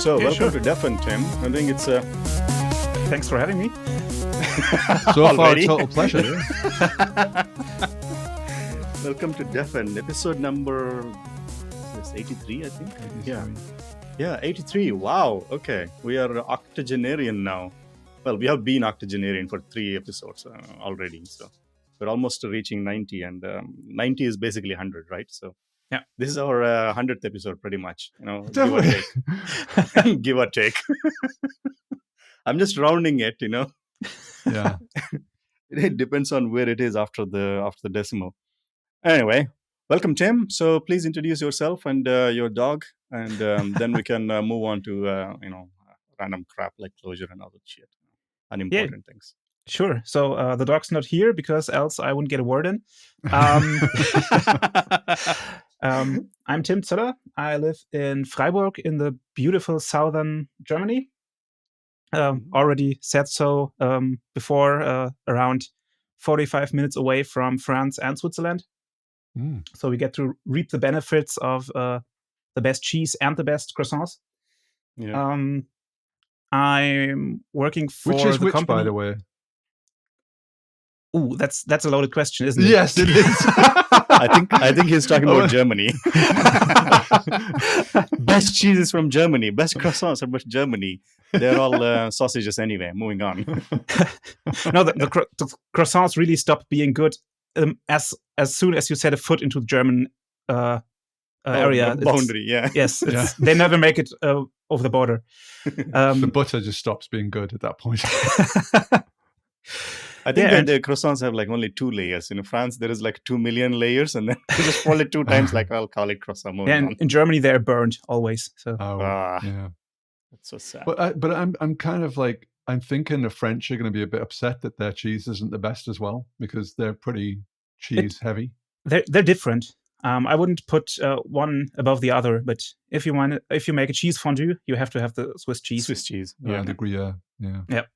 So, Yeah, welcome sure. to Def and Tim. I think it's Thanks for having me. So far, a already. total pleasure. Yeah. Welcome to Def and episode number 83, I think. Yeah, 83. Wow. Okay, we are octogenarian now. Well, we have been octogenarian for 3 episodes already, so we're almost reaching 90, and 90 is basically 100, right? So Yeah. this is our 100th episode, pretty much. Give or Definitely. take. Give or take. I'm just rounding it. Yeah. It depends on where it is after the decimal. Anyway, welcome, Tim. So please introduce yourself and your dog, and then we can move on to random crap like Clojure and other shit, unimportant things. Sure. So the dog's not here because else I wouldn't get a word in. I'm Tim Zöller. I live in Freiburg in the beautiful southern Germany. Already said so before, around 45 minutes away from France and Switzerland. Mm. So we get to reap the benefits of the best cheese and the best croissants. Yeah. I'm working for Which is the which, company. by the way? Ooh, that's a loaded question, isn't it? Yes, it is. I think he's talking about Germany. Best cheeses from Germany. Best croissants from Germany. They're all sausages anyway. Moving on. No, the croissants really stopped being good as soon as you set a foot into the German area. Boundary, yeah. Yes, Yeah. they never make it over the border. The butter just stops being good at that point. I think Yeah, that the croissants have like only 2 layers. In France, there is like 2 million layers, and then you just fold it 2 times. Like, I'll call it croissant. Moving Yeah, on. in Germany they're burned always. So Oh, Ah. yeah. That's so sad. But I'm kind of like, I'm thinking the French are going to be a bit upset that their cheese isn't the best as well, because they're pretty cheese heavy. they're different. I wouldn't put one above the other, but if you make a cheese fondue, you have to have the Swiss cheese. Swiss cheese. Yeah, the Gruyere. Yeah.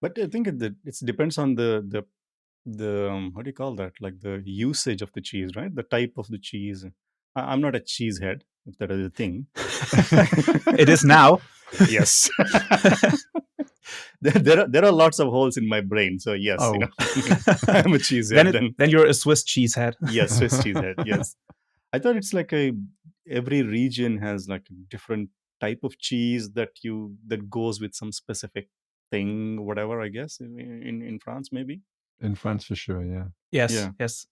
But I think it depends on the what do you call that? Like the usage of the cheese, right? The type of the cheese. I'm not a cheese head, if that is a thing. It is now. Yes. there are lots of holes in my brain. So yes, Oh. I'm a cheese head. Then you're a Swiss cheese head. Yes, Swiss cheese head. Yes. I thought it's like every region has like a different type of cheese that goes with some specific thing, whatever, I guess, in France, maybe. In France, for sure, yeah. Yes, Yeah. yes.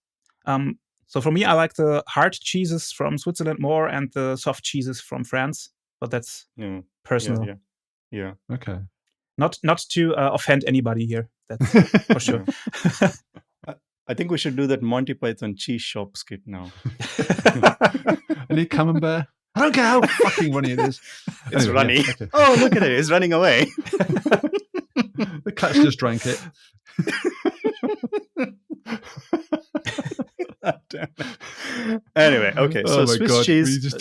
So for me, I like the hard cheeses from Switzerland more and the soft cheeses from France. But that's Yeah. personal. Yeah. Okay. Not to offend anybody here. That's for sure. I think we should do that Monty Python cheese shop skit now. Any camembert? I don't care how fucking runny it is. It's Anyway, runny. yeah, okay. Oh, look at it. It's running away. The cat's just drank it. Anyway, okay. So Oh my Swiss God. cheese. We used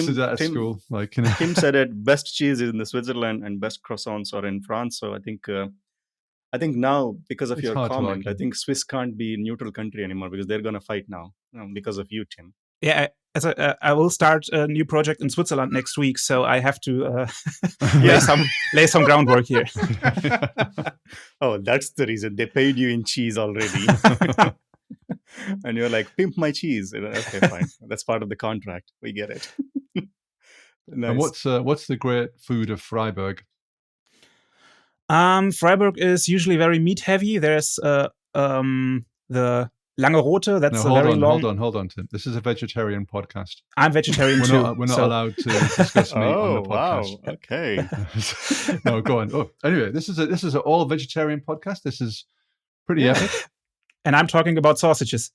to that at school. Like, you know. Tim said it. Best cheese is in the Switzerland and best croissants are in France. So I think now, because of It's your hard to comment, argue. I think Swiss can't be a neutral country anymore because they're gonna fight now because of you, Tim. Yeah, I will start a new project in Switzerland next week, so I have to lay some groundwork here. Oh, that's the reason they paid you in cheese already. And you're like, pimp my cheese. Okay, fine. That's part of the contract. We get it. Nice. And what's the great food of Freiburg? Freiburg is usually very meat heavy. There's the Lange Rote. That's No, a very long. hold on, Tim. This is a vegetarian podcast. I'm vegetarian too. We're not so- allowed to discuss meat on the wow. podcast. Okay. No, go on. Oh, anyway, this is an all vegetarian podcast. This is pretty epic. And I'm talking about sausages.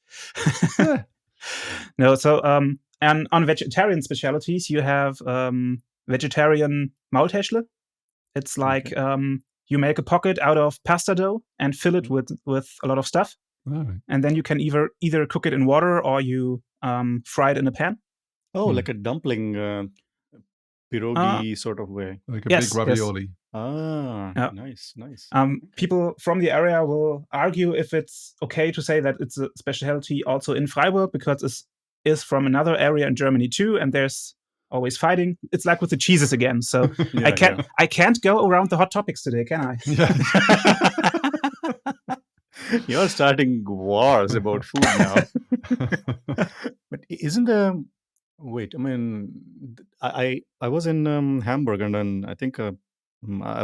Yeah. No, so and on vegetarian specialties, you have vegetarian Maultäschle. It's like you make a pocket out of pasta dough and fill it with a lot of stuff, All right. and then you can either cook it in water or you fry it in a pan. Oh, like a dumpling pierogi sort of way. Like a Yes, big ravioli. Ah, Yeah. nice. People from the area will argue if it's okay to say that it's a specialty also in Freiburg because it is from another area in Germany too, and there's always fighting. It's like with the cheeses again. So Yeah, I can't go around the hot topics today, can I? Yeah. You're starting wars about food now. But isn't wait? I mean, I was in Hamburg, and then I think I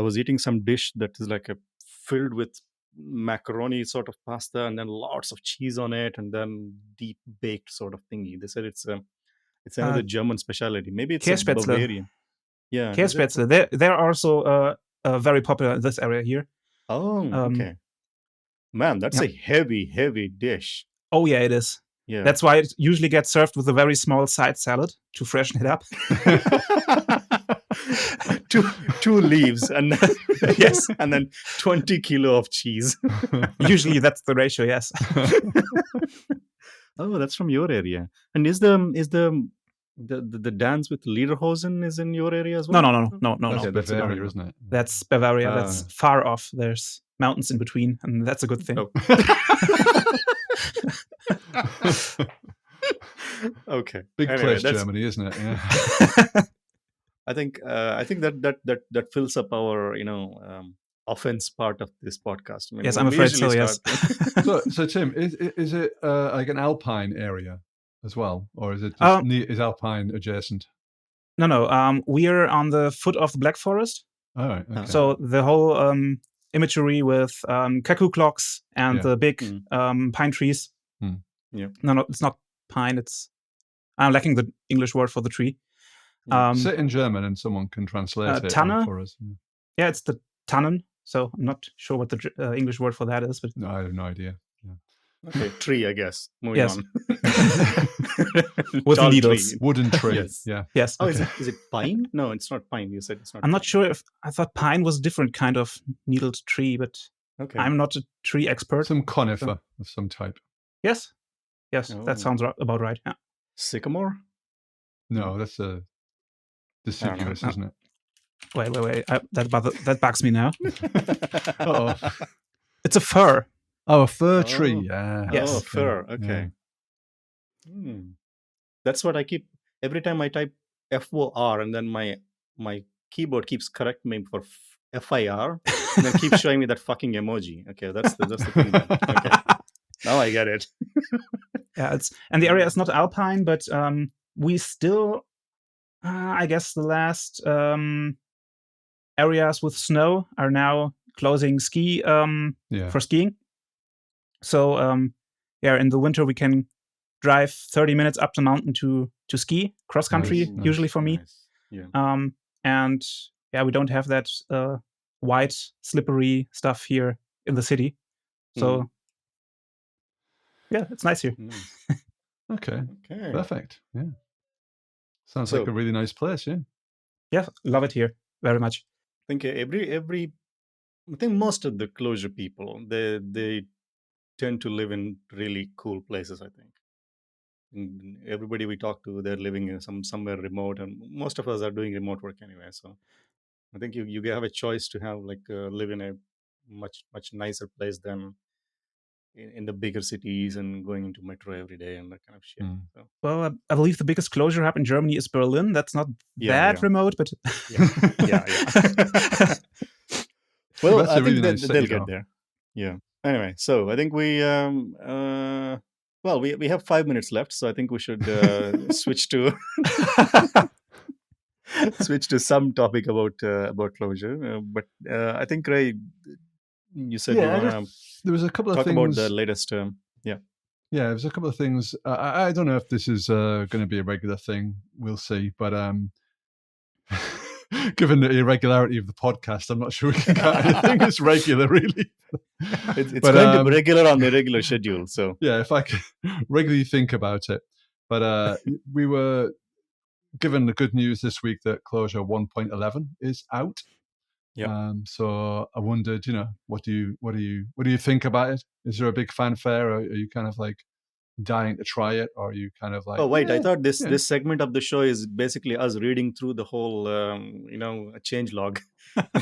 was eating some dish that is like filled with macaroni sort of pasta, and then lots of cheese on it, and then deep baked sort of thingy. They said it's another German specialty. Maybe it's a Kässpätzle. Bavarian. Yeah, is it? Kässpätzle. They're also very popular in this area here. Oh, okay. Man, that's a heavy dish. Oh yeah, it is. Yeah. That's why it usually gets served with a very small side salad to freshen it up. two leaves and then, yes, and then 20 kilo of cheese. Usually that's the ratio, yes. Oh, that's from your area. And is the dance with Lederhosen is in your area as well? No. That's Okay, Bavaria, isn't it? That's Bavaria. That's far off. There's mountains in between, and that's a good thing. Oh. Okay. Big Anyway, place, Germany, isn't it? Yeah. I think that fills up our offense part of this podcast. I mean, yes, I'm afraid so. Yes. So Tim, is it like an alpine area as well, or is it just is alpine adjacent? No. We are on the foot of the Black Forest. All right. Okay. So the whole imagery with cuckoo clocks and the big pine trees. Yeah. No, it's not pine. I'm lacking the English word for the tree. Say it in German and someone can translate it Tanne for us. Yeah, it's the Tannen. So I'm not sure what the English word for that is, but no, I have no idea. Yeah. Okay, tree, I guess. Moving on. With needles. Wooden tree. Yes. Yeah. Yes. Oh, is it pine? No, it's not pine. You said it's not. I'm not sure if I thought pine was a different kind of needled tree, but I'm not a tree expert. Some conifer of some type. Yes. That sounds about right. Yeah. Sycamore? No, that's a deciduous, isn't it? Wait. That bugs me now. Oh, it's a fir. Oh, a fir tree. Yeah. Yes. Oh, fir. Okay. Yeah. That's what I keep every time I type FOR, and then my keyboard keeps correcting me for FIR, and then keeps showing me that fucking emoji. Okay, that's the thing. Then. Okay. Now I get it. Yeah, and the area is not alpine, but we still, I guess, the last areas with snow are now closing ski for skiing. So in the winter we can drive 30 minutes up the mountain to ski cross country, usually for me. Nice. Yeah. And we don't have that white slippery stuff here in the city. So it's nice here. Nice. Okay. Perfect. Yeah. Sounds like a really nice place, yeah. Yeah, love it here very much. I think I think most of the Clojure people, they tend to live in really cool places, I think. And everybody we talk to, they're living in somewhere remote, and most of us are doing remote work anyway. So I think you have a choice to have live in a much nicer place than in the bigger cities and going into metro every day and that kind of shit. So. Well, I believe the biggest Clojure hub in Germany is Berlin. That's not that remote, but yeah. Well, I think they'll get there. Yeah. Anyway, so I think we we have 5 minutes left, so I think we should switch to some topic about Clojure. But I think Ray, you said you want to. There was a couple of talk things about the latest. Yeah, there's a couple of things. I don't know if this is going to be a regular thing. We'll see. But given the irregularity of the podcast, I'm not sure we can get anything as regular, really. It's going to be regular on the regular schedule. So yeah, if I can regularly think about it. But we were given the good news this week that Clojure 1.11 is out. Yeah. So I wondered, what do you think about it? Is there a big fanfare, or are you kind of like dying to try it, or are you kind of like? Oh wait, I thought this segment of the show is basically us reading through the whole, a change log.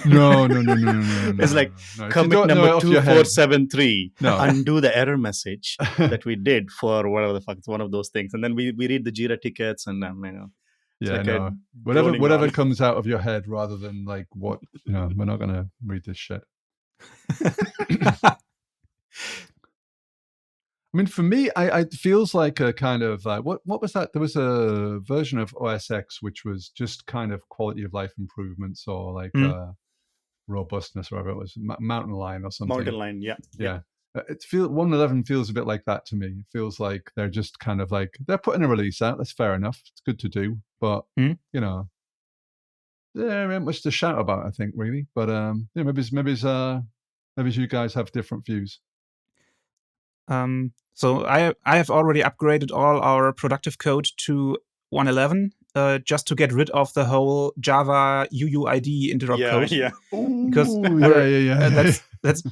No. It's like commit number 2473. Undo the error message that we did for whatever the fuck. It's one of those things, and then we read the Jira tickets, and Yeah, like no. droning Whatever on. comes out of your head, rather than like what we're not gonna read this shit. I mean, for me, it feels like a kind of what was that? There was a version of OS X which was just kind of quality of life improvements or like robustness, or whatever it was, mountain lion or something. Mountain lion, yeah. It 1.11 feels a bit like that to me. It feels like they're just kind of like they're putting a release out. That's fair enough. It's good to do, but there ain't much to shout about, I think, really. But maybe you guys have different views. So I have already upgraded all our productive code to 1.11 just to get rid of the whole Java UUID interrupt code. Yeah. Because that's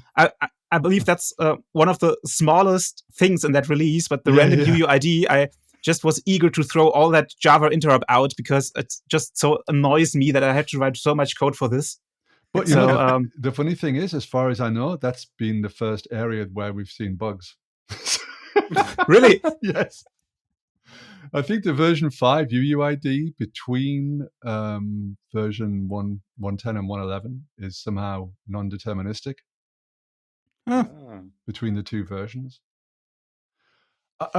I believe that's one of the smallest things in that release. But the random UUID, I just was eager to throw all that Java interrupt out because it just so annoys me that I had to write so much code for this. But the funny thing is, as far as I know, that's been the first area where we've seen bugs. Really? Yes. I think the version 5 UUID between version 1.10 and 1.11 is somehow non-deterministic between the two versions.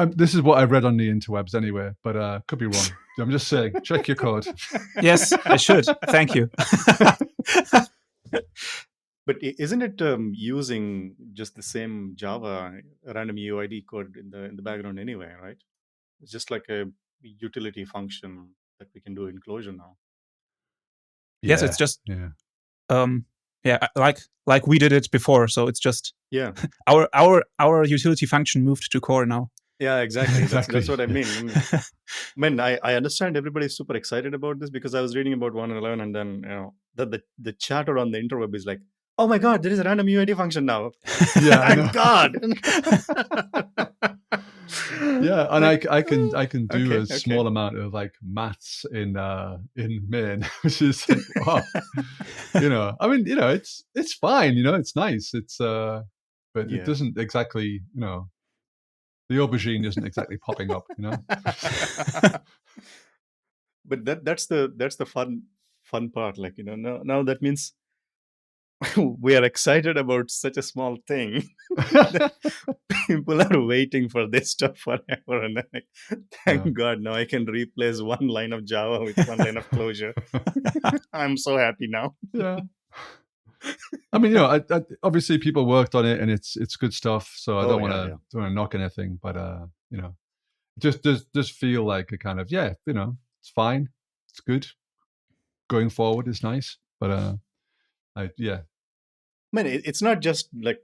This is what I read on the interwebs anyway, but could be wrong. I'm just saying, check your code. Yes, I should. Thank you. But isn't it using just the same Java random UID code in the background anyway, right? It's just like a utility function that we can do in Clojure now. Yes, it's just like we did it before. So it's just our utility function moved to core now. Yeah, exactly. That's what I mean. I understand everybody's super excited about this because I was reading about 1.11 and then the chatter on the interweb is like, oh my god, there is a random UID function now. Yeah, thank God. Yeah, and I can do a small amount of like maths in main, which is like, wow. I mean, it's fine, it's nice. It's but it doesn't exactly, the aubergine isn't exactly popping up, But that's the fun part. Like, now that means we are excited about such a small thing. People are waiting for this stuff forever, and thank God now I can replace one line of Java with one line of Clojure. I'm so happy now. Yeah. I mean, obviously people worked on it and it's good stuff. So I don't want to knock anything, but just feel like a kind of it's fine, it's good. Going forward is nice, but I mean, it's not just like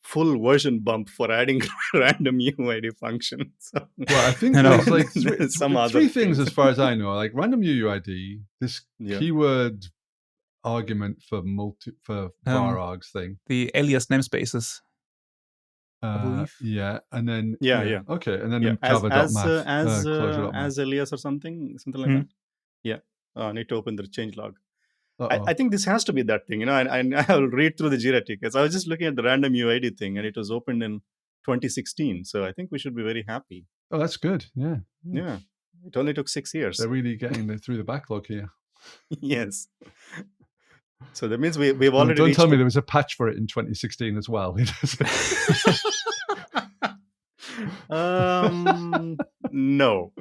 full version bump for adding random UUID functions. So, well, I think there's like three things as far as I know, like random UUID, this keyword argument for var args thing, the alias namespaces, I believe. Yeah, and then okay, and then Java.math as alias or something like that. Yeah, I need to open the changelog. I think this has to be that thing, and I'll read through the Jira tickets. I was just looking at the random UID thing, and it was opened in 2016. So I think we should be very happy. Oh, that's good. Yeah. It only took 6 years. They're really getting through the backlog here. Yes. So that means we've already. Don't tell me there was a patch for it in 2016 as well. No.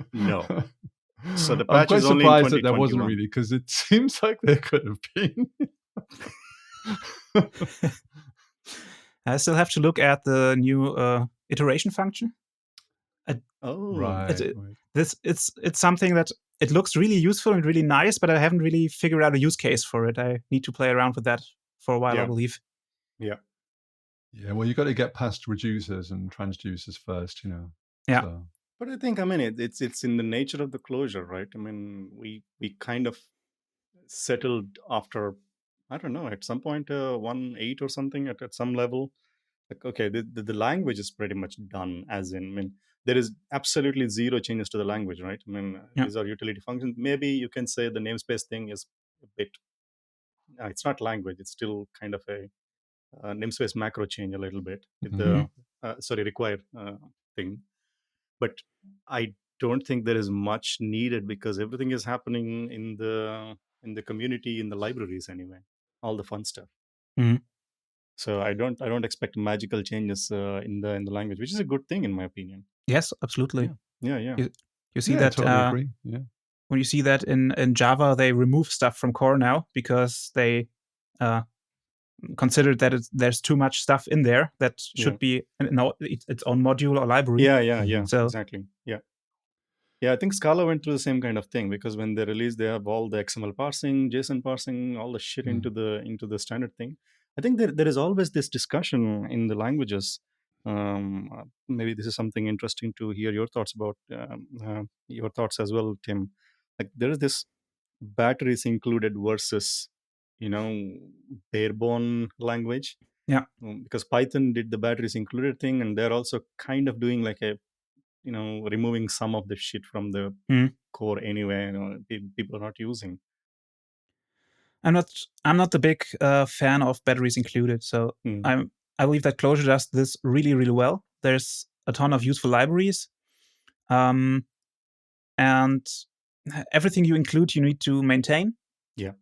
So the patch I'm quite is only surprised that there wasn't really, because it seems like there could have been. I still have to look at the new iteration function. Right. It's something that it looks really useful and really nice, but I haven't really figured out a use case for it. I need to play around with that for a while, I believe. Yeah. Yeah, well, you got to get past reducers and transducers first, Yeah. So. But I think, it's in the nature of the Clojure, right? I mean, we kind of settled after, I don't know, at some point 1.8 or something at some level. Like, okay, the language is pretty much done, as in, I mean, there is absolutely zero changes to the language, right? I mean, these are utility functions. Maybe you can say the namespace thing is a bit, it's not language. It's still kind of a namespace macro change a little bit with the require thing. But I don't think there is much needed because everything is happening in the community, in the libraries anyway, all the fun stuff. Mhm. So I don't expect magical changes in the language, which is a good thing in my opinion. Yes, absolutely. Yeah. You see I that totally agree. Yeah. when you see that in Java, they remove stuff from core now because they considered that there's too much stuff in there that should be its own module or library. Yeah. So Exactly. Yeah, I think Scala went through the same kind of thing because when they released, they have all the XML parsing, JSON parsing, all the shit into the standard thing. I think there is always this discussion in the languages. Maybe this is something interesting to hear your thoughts about. Your thoughts as well, Tim. Like there is this batteries included versus, barebone language. Yeah. Because Python did the batteries included thing, and they're also kind of doing like a removing some of the shit from the core anyway. People are not using. I'm not the big fan of batteries included. So I believe that Clojure does this really, really well. There's a ton of useful libraries, and everything you include, you need to maintain. Yeah.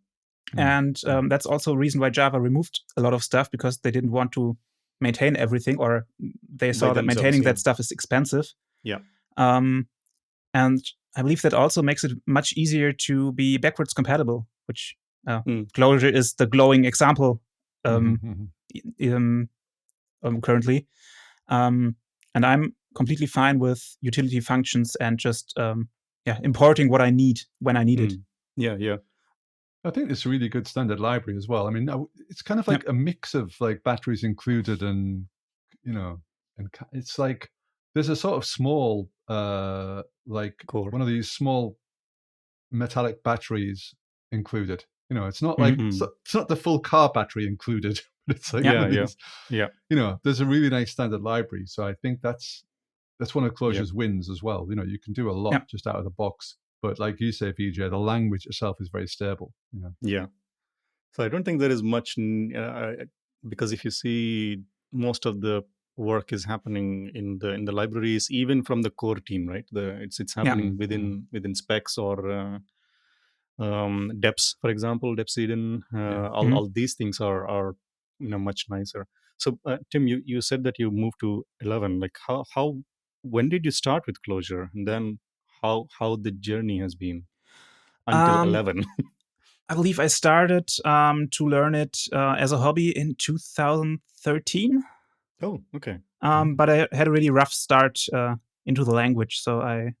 And that's also a reason why Java removed a lot of stuff, because they didn't want to maintain everything, or they saw that maintaining that stuff is expensive. Yeah. And I believe that also makes it much easier to be backwards compatible, which Clojure is the glowing example currently. And I'm completely fine with utility functions and just importing what I need when I need it. Yeah. I think it's a really good standard library as well. I mean, it's kind of like a mix of like batteries included and, and it's like there's a sort of small, like core. One of these small metallic batteries included. It's not like it's not the full car battery included, but it's like yeah. There's a really nice standard library. So I think that's one of Clojure's wins as well. You can do a lot just out of the box. But like you say, VJ, the language itself is very stable. Yeah. So I don't think there is much because if you see, most of the work is happening in the libraries, even from the core team, right? It's happening within specs or Deps, for example, Deps Eden. All these things are much nicer. So Tim, you said that you moved to 11. Like how when did you start with Clojure, and then how the journey has been until 11? I believe I started to learn it as a hobby in 2013. Oh, okay. But I had a really rough start into the language. So I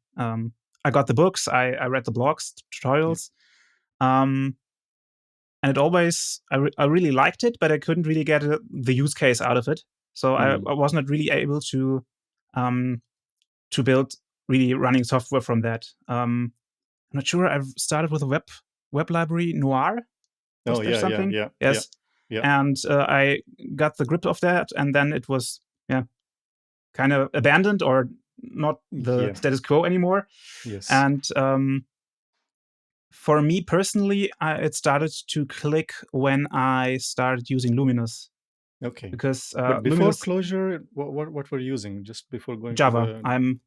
got the books, I read the blogs, tutorials, and it always I really liked it, but I couldn't really get the use case out of it. So I was not really able to build really running software from that. I'm not sure. I've started with a web library, Noir. Was there something? Yeah. Yes. Yeah. And I got the grip of that, and then it was kind of abandoned or not the status quo anymore. Yes. And for me personally, it started to click when I started using Luminous. Okay. Because but before Luminous, Clojure, what were you using just before going Java? to the... I'm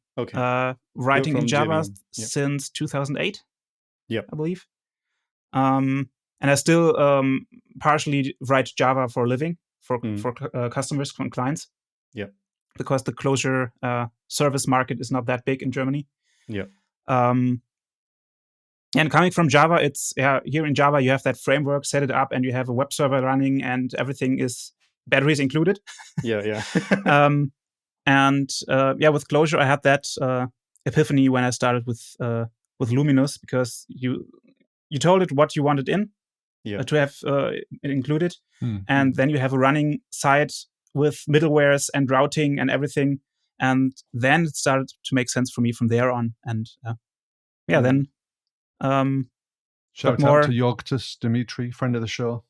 writing in Java since 2008. Yeah, I believe. And I still partially write Java for a living for customers, from clients. Yeah. Because the Clojure service market is not that big in Germany. Yeah. And coming from Java, it's here in Java you have that framework, set it up, and you have a web server running, and everything is batteries included. Yeah. And with Clojure, I had that epiphany when I started with Luminous, because you told it what you wanted in to have it included, and then you have a running site with middlewares and routing and everything, and then it started to make sense for me from there on. And then shout out to Yogtus Dimitri, friend of the show.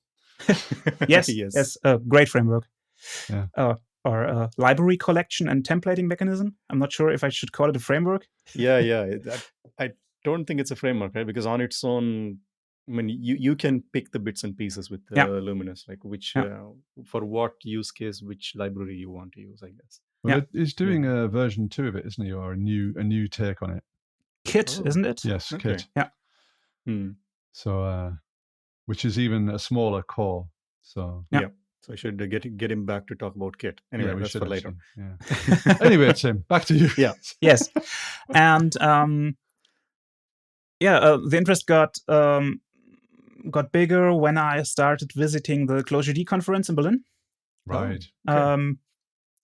yes, a great framework. Or library collection and templating mechanism. I'm not sure if I should call it a framework. I don't think it's a framework, right? Because on its own, I mean, you can pick the bits and pieces with Luminous, like which for what use case, which library you want to use, I guess. Well, he's doing a version 2 of it, isn't he, or a new take on it? Kit, isn't it? Yes, Okay. Kit. Yeah. So, which is even a smaller core. So So I should get him back to talk about Kit. Anyway, we that's should for later. Yeah. Anyway, Tim, back to you. Yeah. Yes. And the interest got bigger when I started visiting the Clojure conference in Berlin. Right. Okay.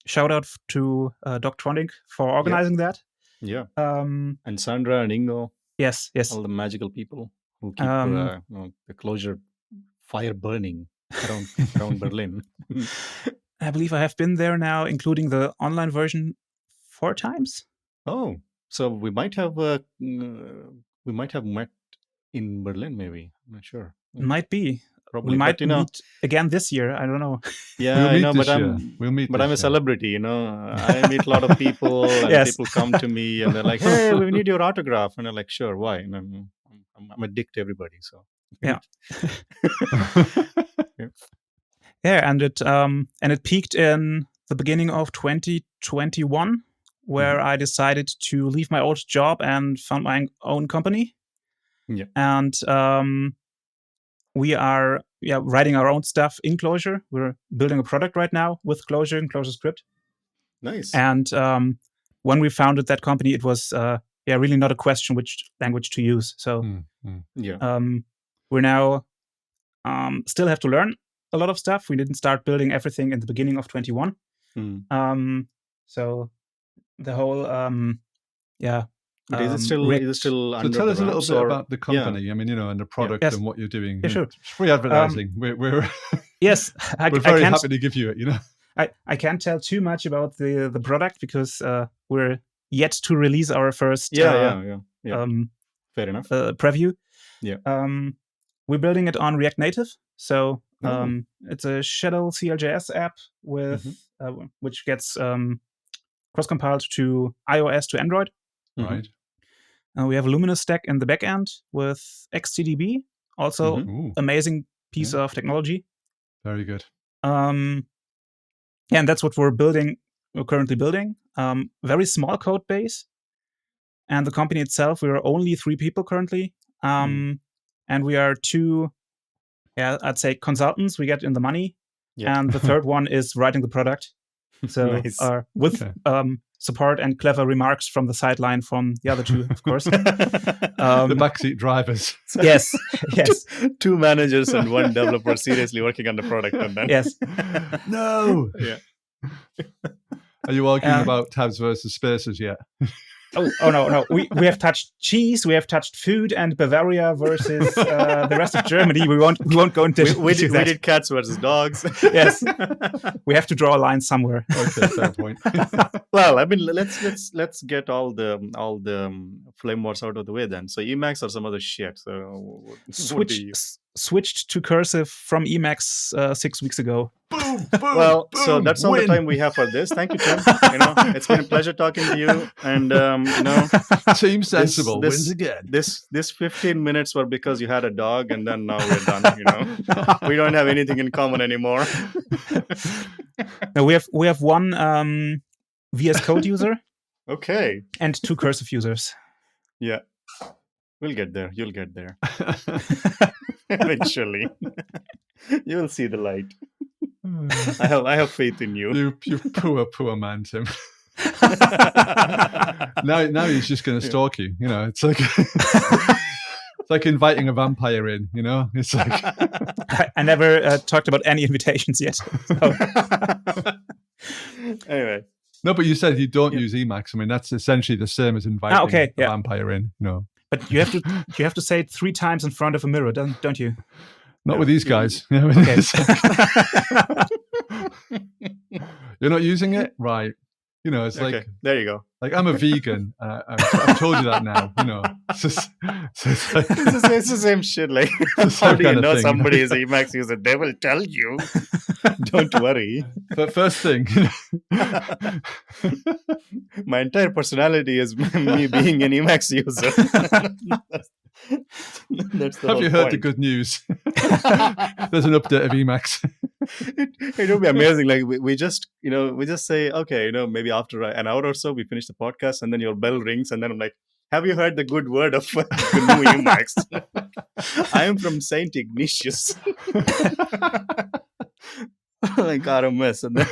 Shout out to Doc Tronic for organizing that. Yeah. And Sandra and Ingo. Yes. All the magical people who keep the Clojure fire burning around Berlin. I believe I have been there now, including the online version 4 times. Oh, so we might have met in Berlin, maybe. I'm not sure. Might be. Probably. We might but, meet again this year. I don't know. Yeah, we'll I know, meet but this I'm a celebrity, I meet a lot of people, and people come to me, and they're like, "Hey, we need your autograph," and I'm like, "Sure, why?" And I'm a dick to everybody, so yeah. Yeah, and it peaked in the beginning of 2021, where I decided to leave my old job and found my own company. Yeah, and we are writing our own stuff in Clojure. We're building a product right now with Clojure and Clojure Script. Nice. And when we founded that company, it was really not a question which language to use. So we're now still have to learn a lot of stuff. We didn't start building everything in the beginning of 21. So the whole But is it still under so tell us a little bit or, about the company. I mean, and the product and what you're doing. Yeah, sure. It's free advertising. We're yes, we're very happy to give you it. I can't tell too much about the product because we're yet to release our first fair enough preview. Yeah. We're building it on React Native, so it's a shadow CLJS app with which gets cross-compiled to iOS to Android. Right. We have a Luminous stack in the backend with XCDB, also amazing piece of technology. Very good. And that's what we're currently building. Very small code base. And the company itself, we are only 3 people currently. And we are 2, I'd say consultants. We get in the money. Yeah. And the third one is writing the product. So with support and clever remarks from the sideline from the other 2, of course. The backseat drivers. Yes. 2 managers and 1 developer seriously working on the product. And then. Yes. No. Yeah. Are you arguing about tabs versus spaces yet? Oh no. We have touched cheese, we have touched food, and Bavaria versus the rest of Germany. We won't go into that. We did cats versus dogs. Yes, we have to draw a line somewhere. Okay, fair point. Well, I mean, let's get all the flame wars out of the way then. So Emacs or some other shit. So switched to cursive from Emacs 6 weeks ago. Boom, well, so that's all the time we have for this. Thank you, Tim. It's been a pleasure talking to you. And Team Sensible wins again. This 15 minutes were because you had a dog, and then now we're done. We don't have anything in common anymore. No, we have 1 VS Code user. Okay. And 2 cursive users. Yeah. We'll get there. You'll get there. Eventually. You will see the light. I have faith in you. You poor man, Tim. now he's just going to stalk you. It's like it's like inviting a vampire in. It's like I never talked about any invitations yet. So. Anyway. No, but you said you don't use Emacs. I mean, that's essentially the same as inviting a vampire in. No. But you have to say it 3 times in front of a mirror, don't you? Not with these guys. Okay. You're not using it? Right. It's like... There you go. Like, I'm a vegan. I've told you that now. It's the same shit. Like, how do you know somebody is an Emacs user? They will tell you. Don't worry. But first thing... My entire personality is me being an Emacs user. That's the Have you heard the good news? There's an update of Emacs. It would be amazing. Like we just say, okay, maybe after an hour or so we finish the podcast, and then your bell rings, and then I'm like, Have you heard the good word of the new Emacs? I am from Saint Ignatius. Like RMS. And then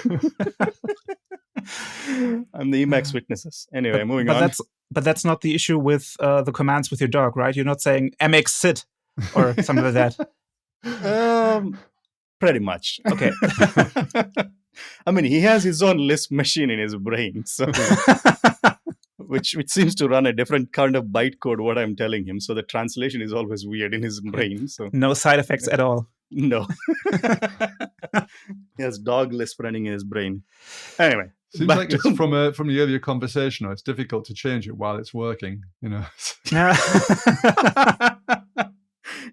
I'm the Emacs witnesses. Anyway, moving on. But that's not the issue with the commands with your dog, right? You're not saying MX sit or something like that. Pretty much. Okay. I mean, he has his own Lisp machine in his brain, so which seems to run a different kind of bytecode what I'm telling him. So the translation is always weird in his brain. So no side effects at all. No. He has dog Lisp running in his brain. Anyway. Seems like it's from the earlier conversation. It's difficult to change it while it's working, you know.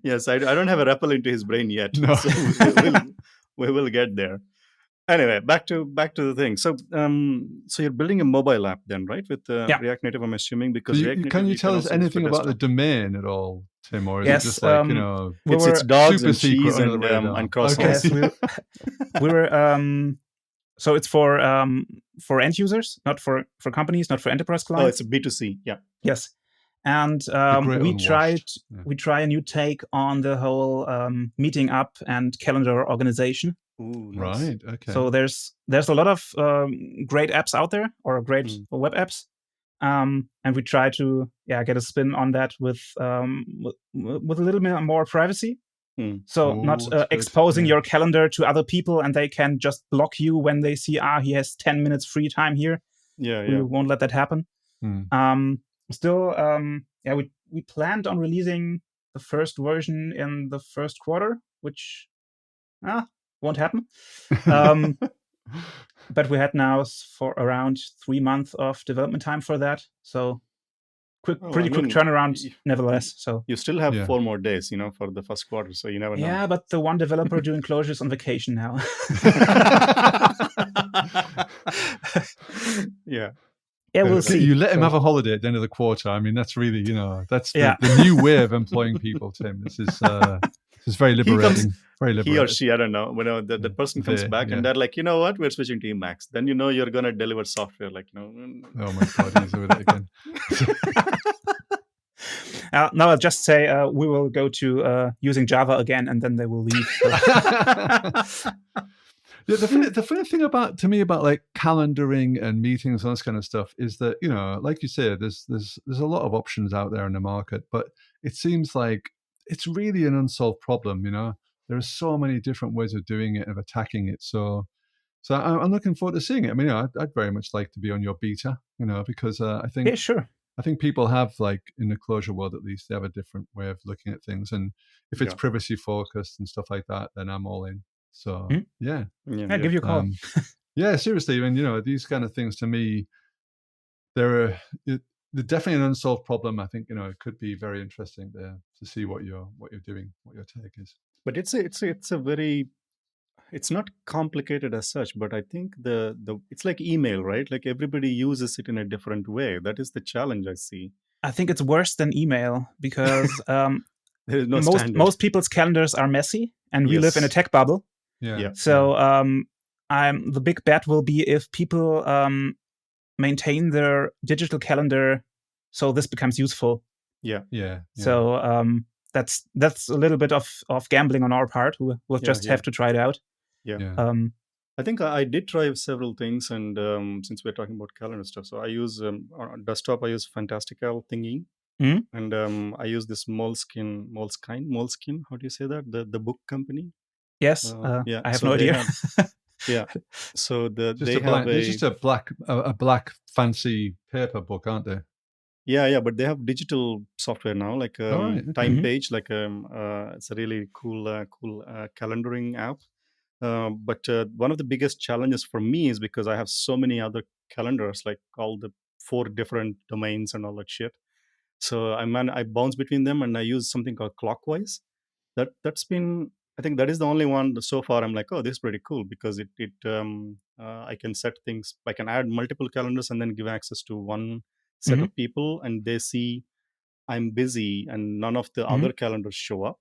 Yes, I don't have a REPL into his brain yet. No. So we will get there. Anyway, back to the thing. So you're building a mobile app then, right? With React Native, I'm assuming, because can you tell us anything about the domain at all, Tim, or is it just like it's dogs and cheese and croissants? Okay. Yes, we were. So it's for end users, not for companies, not for enterprise clients. Oh, it's a B2C. Yeah. Yes. And we try a new take on the whole meeting up and calendar organization. Ooh, nice. Right. Okay. So there's a lot of great apps out there, or great web apps, and we try to get a spin on that with a little bit more privacy. So not exposing your calendar to other people, and they can just block you when they see he has 10 minutes free time here. We won't let that happen. Still, we planned on releasing the first version in the first quarter, which won't happen. But we had now for around 3 months of development time for that. So pretty quick turnaround, nevertheless. So you still have 4 more days, for the first quarter. So you never know. Yeah, but the one developer doing Clojure is on vacation now. Yeah. Yeah, we'll see. You let him have a holiday at the end of the quarter. I mean, that's really, that's the new way of employing people, Tim. This is very liberating. Very liberating. He or she, I don't know. The person comes back and they're like, you know what? We're switching to Emacs. Then you're going to deliver software. Like, Oh my God, he's with it again. Now I'll just say we will go to using Java again, and then they will leave. So. The funny thing about like calendaring and meetings and this kind of stuff is that, like you say, there's a lot of options out there in the market, but it seems like it's really an unsolved problem. There are so many different ways of doing it, of attacking it. So I'm looking forward to seeing it. I mean, I'd very much like to be on your beta, because I think sure. I think people have, like, in the Clojure world at least, they have a different way of looking at things, and if it's privacy focused and stuff like that, then I'm all in. So give you a call. Yeah, seriously. I mean, these kind of things to me, they're definitely an unsolved problem. I think it could be very interesting to see what you're doing, what your take is. But it's a very, it's not complicated as such, but I think it's like email, right? Like everybody uses it in a different way. That is the challenge I see. I think it's worse than email because there is no most people's calendars are messy, and we live in a tech bubble. Yeah. So the big bet will be if people maintain their digital calendar, so this becomes useful. Yeah. So that's a little bit of gambling on our part. We'll just have to try it out. Yeah. I think I did try several things, and since we're talking about calendar stuff, so I use on desktop, I use Fantastical thingy, and I use this Moleskine. How do you say that? The book company. Yes. I have no idea. So they're just a black fancy paper book, aren't they? Yeah, but they have digital software now, like Time Page, like it's a really cool calendaring app. But one of the biggest challenges for me is because I have so many other calendars, like all the 4 different domains and all that shit. So I bounce between them, and I use something called Clockwise. That's been, I think that is the only one so far. I'm like, oh, this is pretty cool because I can set things. I can add multiple calendars and then give access to one set of people, and they see I'm busy, and none of the other calendars show up,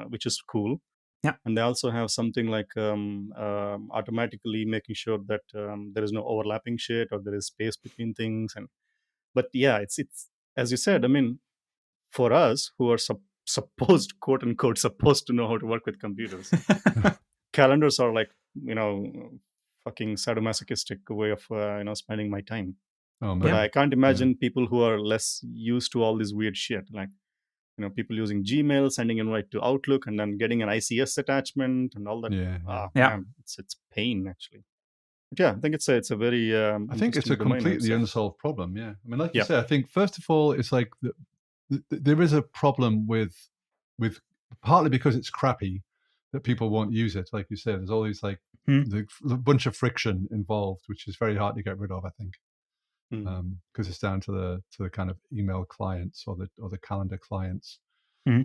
which is cool. Yeah. And they also have something like automatically making sure that there is no overlapping shit or there is space between things. But yeah, it's as you said, I mean, for us who are supposed, quote unquote, supposed to know how to work with computers, calendars are like, fucking sadomasochistic way of, spending my time. Oh, but man. I can't imagine people who are less used to all this weird shit, like, people using Gmail, sending invite to Outlook, and then getting an ICS attachment and all that. Man, it's pain actually. But yeah, I think it's a very. I think it's a completely unsolved problem. Yeah, I mean, like you said, I think first of all, it's like there is a problem with partly because it's crappy that people won't use it. Like you said, there's always like the bunch of friction involved, which is very hard to get rid of, I think. Because it's down to the kind of email clients or the calendar clients.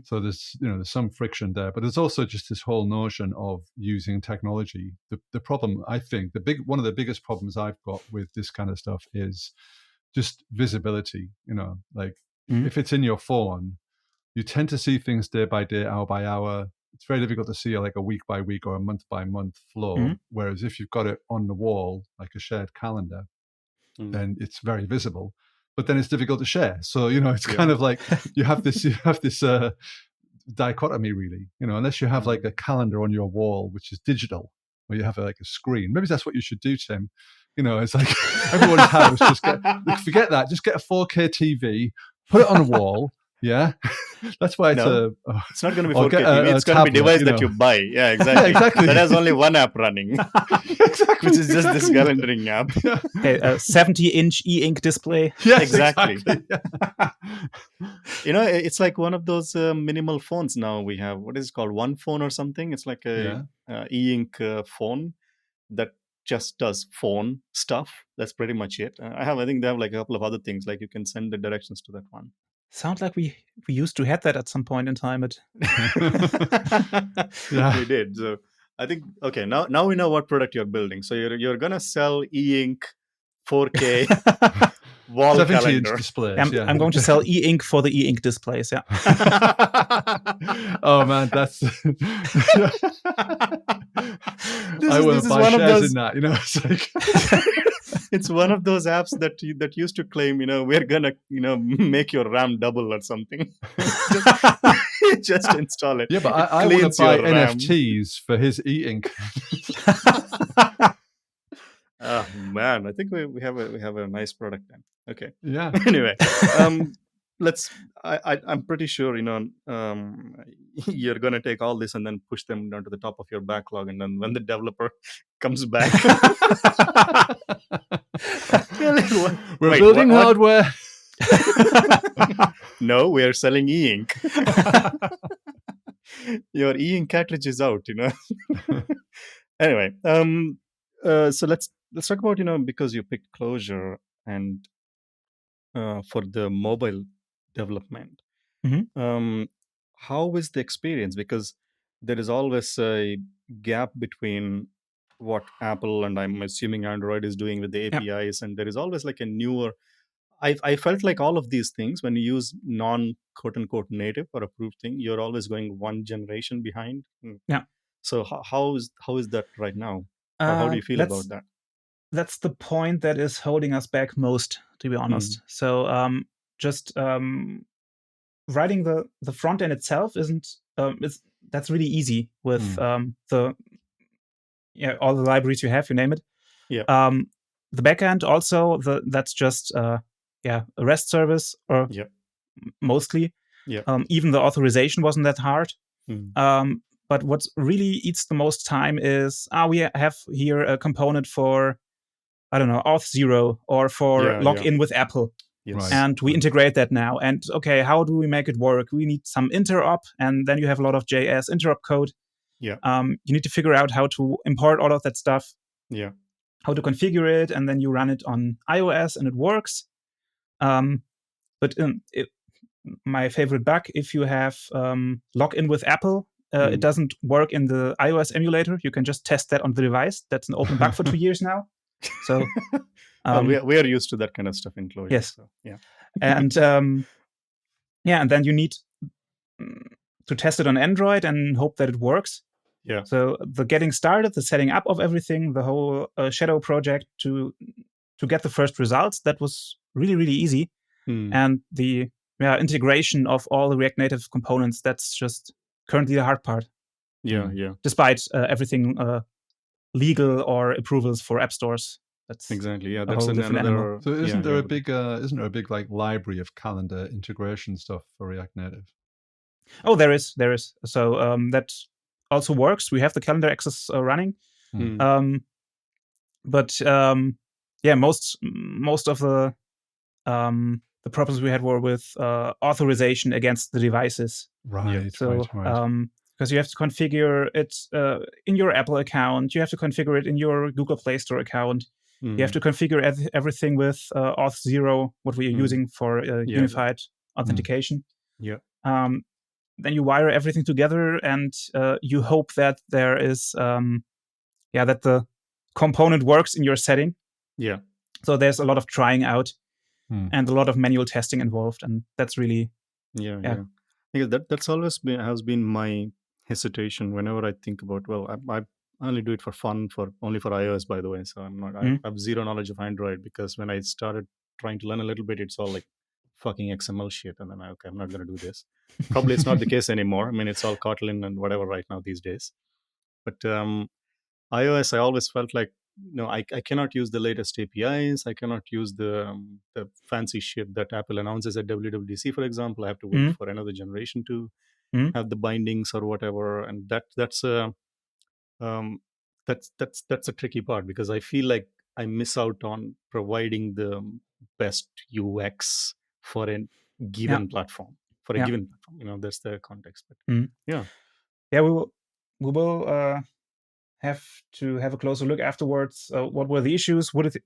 So there's some friction there, but there's also just this whole notion of using technology. The problem, I think, one of the biggest problems I've got with this kind of stuff is just visibility. Like if it's in your phone, you tend to see things day by day, hour by hour. It's very difficult to see like a week by week or a month by month flow. Whereas if you've got it on the wall, like a shared calendar, then it's very visible, but then it's difficult to share. So, it's kind of like you have this dichotomy really, unless you have like a calendar on your wall, which is digital, or you have like a screen. Maybe that's what you should do, Tim. It's like everyone's house, forget that, just get a 4K TV, put it on a wall. Yeah, that's why it's it's not going to be 4K TV. It's going to be a device that you buy. Yeah, exactly. Exactly. That has only one app running, exactly, which is just this calendaring app. Okay, a 70-inch e-ink display. Yeah, exactly. It's like one of those minimal phones now we have. What is it called? One phone or something? It's like a e-ink phone that just does phone stuff. That's pretty much it. I think they have like a couple of other things, like you can send the directions to that one. Sounds like we used to have that at some point in time. We did. So I think now we know what product you're building. So you're gonna sell e-ink 4K wall 70-inch calendar displays. I'm going to sell e-ink for the e-ink displays. Yeah. Oh man, that's. I will buy shares in that. It's like. It's one of those apps that used to claim, we're gonna, make your RAM double or something. just install it. Yeah, but I want to buy NFTs for his e-ink. Oh man, I think we have a nice product then. Okay. Yeah. Anyway, I'm pretty sure you're gonna take all this and then push them down to the top of your backlog, and then when the developer comes back, we're building hardware. No, we are selling e-ink. Your e-ink cartridge is out. Anyway, so let's talk about because you picked Clojure and for the mobile development. How is the experience? Because there is always a gap between what Apple and I'm assuming Android is doing with the APIs, and there is always like a newer. I felt like all of these things, when you use non quote unquote native or approved thing, you're always going one generation behind. Yeah. So how is that right now? Or how do you feel about that? That's the point that is holding us back most, to be honest. So just writing the front end itself isn't that's really easy with all the libraries you have, you name it. Yeah. The backend also that's just a REST service or mostly. Yeah. Even the authorization wasn't that hard. But what really eats the most time is we have here a component for, I don't know, Auth0 or for login with Apple. Yes. Right. And we integrate that now. And okay, how do we make it work? We need some interop, and then you have a lot of JS interop code. Yeah. You need to figure out how to import all of that stuff. Yeah. How to configure it, and then you run it on iOS, and it works. But my favorite bug, if you have login with Apple, it doesn't work in the iOS emulator. You can just test that on the device. That's an open bug for 2 years now. So we are used to that kind of stuff in Clojure. Yes. So, yeah. And and then you need to test it on Android and hope that it works. Yeah. So the getting started, the setting up of everything, the whole Shadow project to get the first results, that was really, really easy. and the integration of all the React Native components. That's just currently the hard part. Yeah. Despite everything legal or approvals for app stores. That's exactly. Yeah, a that's whole different animal. So isn't there a big like library of calendar integration stuff for React Native? Oh, there is. So that also works. We have the calendar access running. But most of the problems we had were with authorization against the devices. Right. So right. Because you have to configure it in your Apple account, you have to configure it in your Google Play Store account. You have to configure everything with Auth0, what we are using for unified authentication. Then you wire everything together, and you hope that there is that the component works in your setting. Yeah. So there's a lot of trying out and a lot of manual testing involved, and that's really Because that's always has been my hesitation whenever I think about. Well, I only do it for fun, only for iOS, by the way. So I have zero knowledge of Android, because when I started trying to learn a little bit, it's all like fucking XML shit, and then I'm not going to do this. Probably it's not the case anymore. I mean, it's all Kotlin and whatever right now these days. But iOS, I always felt like, I cannot use the latest APIs. I cannot use the fancy shit that Apple announces at WWDC, for example. I have to wait for another generation to have the bindings or whatever, and that's a tricky part, because I feel like I miss out on providing the best UX for a given platform. For a given platform, that's the context. But we will have to have a closer look afterwards. What were the issues? Would it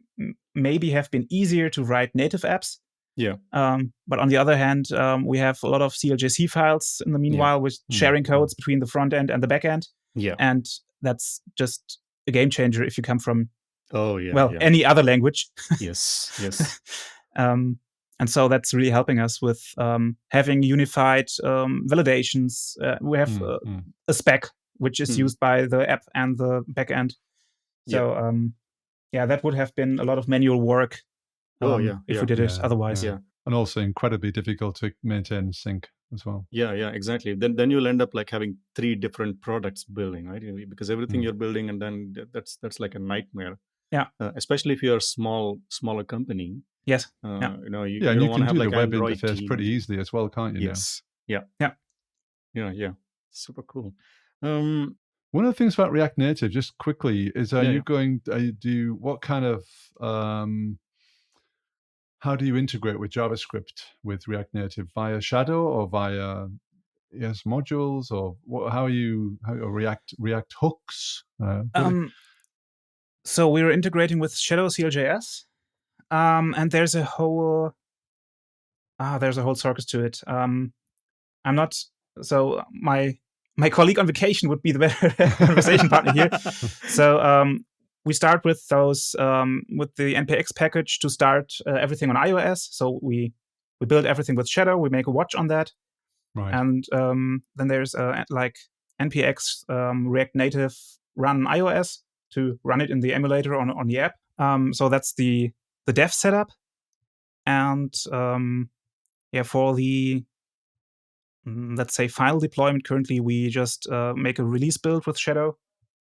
maybe have been easier to write native apps? Yeah. But on the other hand, we have a lot of CLJC files in the meanwhile with sharing codes between the front end and the back end. Yeah. And that's just a game changer if you come from any other language. Yes. And so that's really helping us with having unified validations. We have a spec which is used by the app and the backend. So that would have been a lot of manual work if we did it otherwise. Yeah. And also incredibly difficult to maintain sync as well. Yeah, exactly. Then you'll end up like having 3 different products building, right? Because everything you're building, and then that's like a nightmare. Yeah. Especially if you're a smaller company. Yes. You and don't you want can to have do like the web Android interface team. pretty easily as well, can't you? Yes. Yeah. Super cool. One of the things about React Native, just quickly, is what kind of how do you integrate with JavaScript with React Native, via Shadow or via modules, or how are you React hooks? So we're integrating with Shadow CLJS, and there's a whole circus to it. I'm not so my colleague on vacation would be the better conversation partner here. So we start with those with the npx package to start everything on iOS. So we build everything with Shadow. We make a watch on that, right? And then there's like npx React Native run iOS to run it in the emulator on the app. So that's the dev setup, and for the let's say final deployment, currently we just make a release build with Shadow,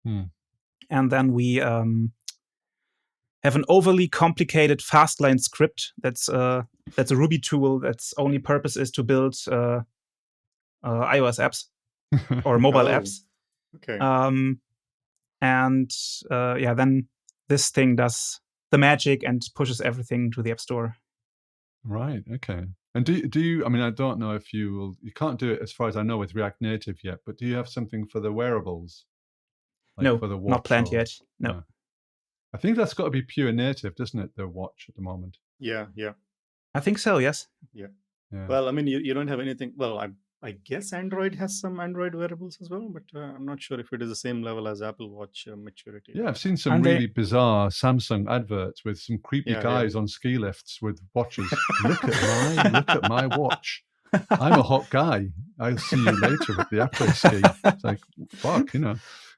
and then we have an overly complicated Fastlane script. That's a Ruby tool that's only purpose is to build iOS apps or mobile apps. Okay. Then this thing does the magic and pushes everything to the App Store. Right. Okay. And do you? I mean, I don't know if you can't do it as far as I know with React Native yet. But do you have something for the wearables? Like no, for the watch, not planned yet. No. I think that's got to be pure native, doesn't it? The watch at the moment. Yeah. I think so. Yes. Yeah. Well, I mean, you don't have anything. Well, I guess Android has some Android wearables as well, but I'm not sure if it is the same level as Apple Watch maturity. Yeah, I've seen some really bizarre Samsung adverts with some creepy guys on ski lifts with watches. Look at my watch. I'm a hot guy. I'll see you later at the après ski. It's like, fuck,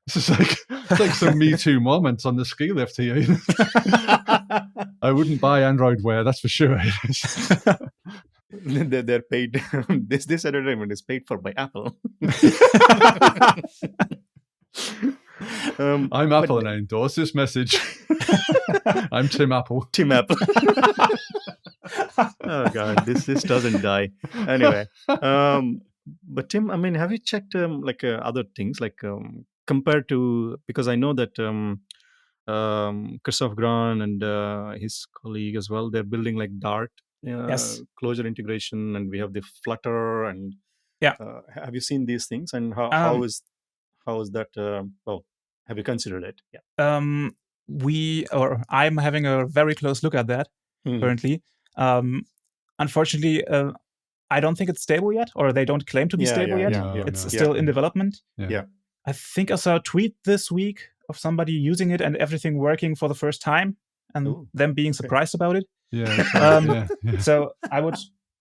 It's like some Me Too moments on the ski lift here. I wouldn't buy Android Wear, that's for sure. They're paid. This entertainment is paid for by Apple. I'm Apple and I endorse this message. I'm Tim Apple. Tim Apple. Oh God, this doesn't die. Anyway, but Tim, I mean, have you checked other things compared to, because I know that Christoph Grahn and his colleague as well, they're building like Dart Yes. Clojure integration, and we have the Flutter, and have you seen these things, and how is that? Well, have you considered it? Yeah. I'm having a very close look at that currently. Unfortunately, I don't think it's stable yet, or they don't claim to be stable yet. It's still in development. Yeah. I think I saw a tweet this week of somebody using it and everything working for the first time, and them being surprised about it. Yeah. So I would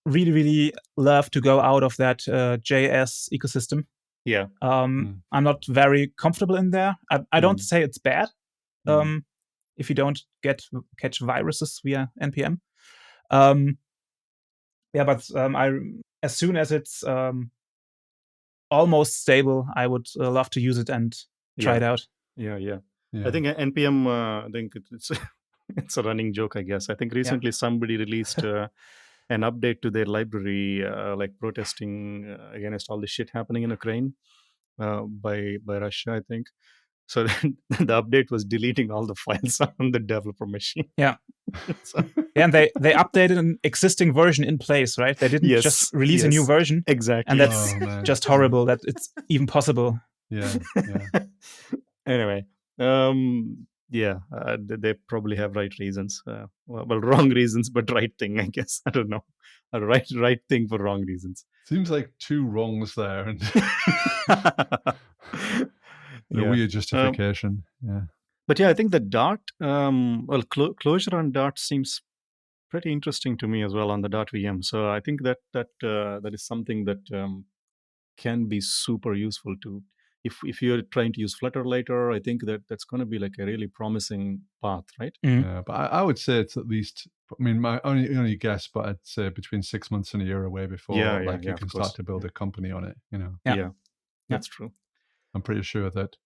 really, really love to go out of that JS ecosystem. Yeah. I'm not very comfortable in there. I don't say it's bad. If you don't catch viruses via npm. But as soon as it's almost stable, I would love to use it and try it out. Yeah. I think npm. I think it's it's a running joke, I guess. I think recently somebody released an update to their library, like protesting against all the shit happening in Ukraine by Russia, I think. So the update was deleting all the files on the developer machine. Yeah. And they updated an existing version in place, right? They didn't just release a new version. Exactly. And that's just horrible that it's even possible. Yeah. Anyway, they probably have right reasons. Well, wrong reasons, but right thing, I guess. I don't know. A right thing for wrong reasons. Seems like two wrongs there. And a weird justification. But I think the Dart, Clojure on Dart seems pretty interesting to me as well on the Dart VM. So I think that is something that can be super useful to, if you're trying to use Flutter later. I think that's going to be like a really promising path, right? Yeah, but I would say it's at least, I mean, my only guess, but I'd say between 6 months and a year away before you can start to build a company on it. That's true. I'm pretty sure that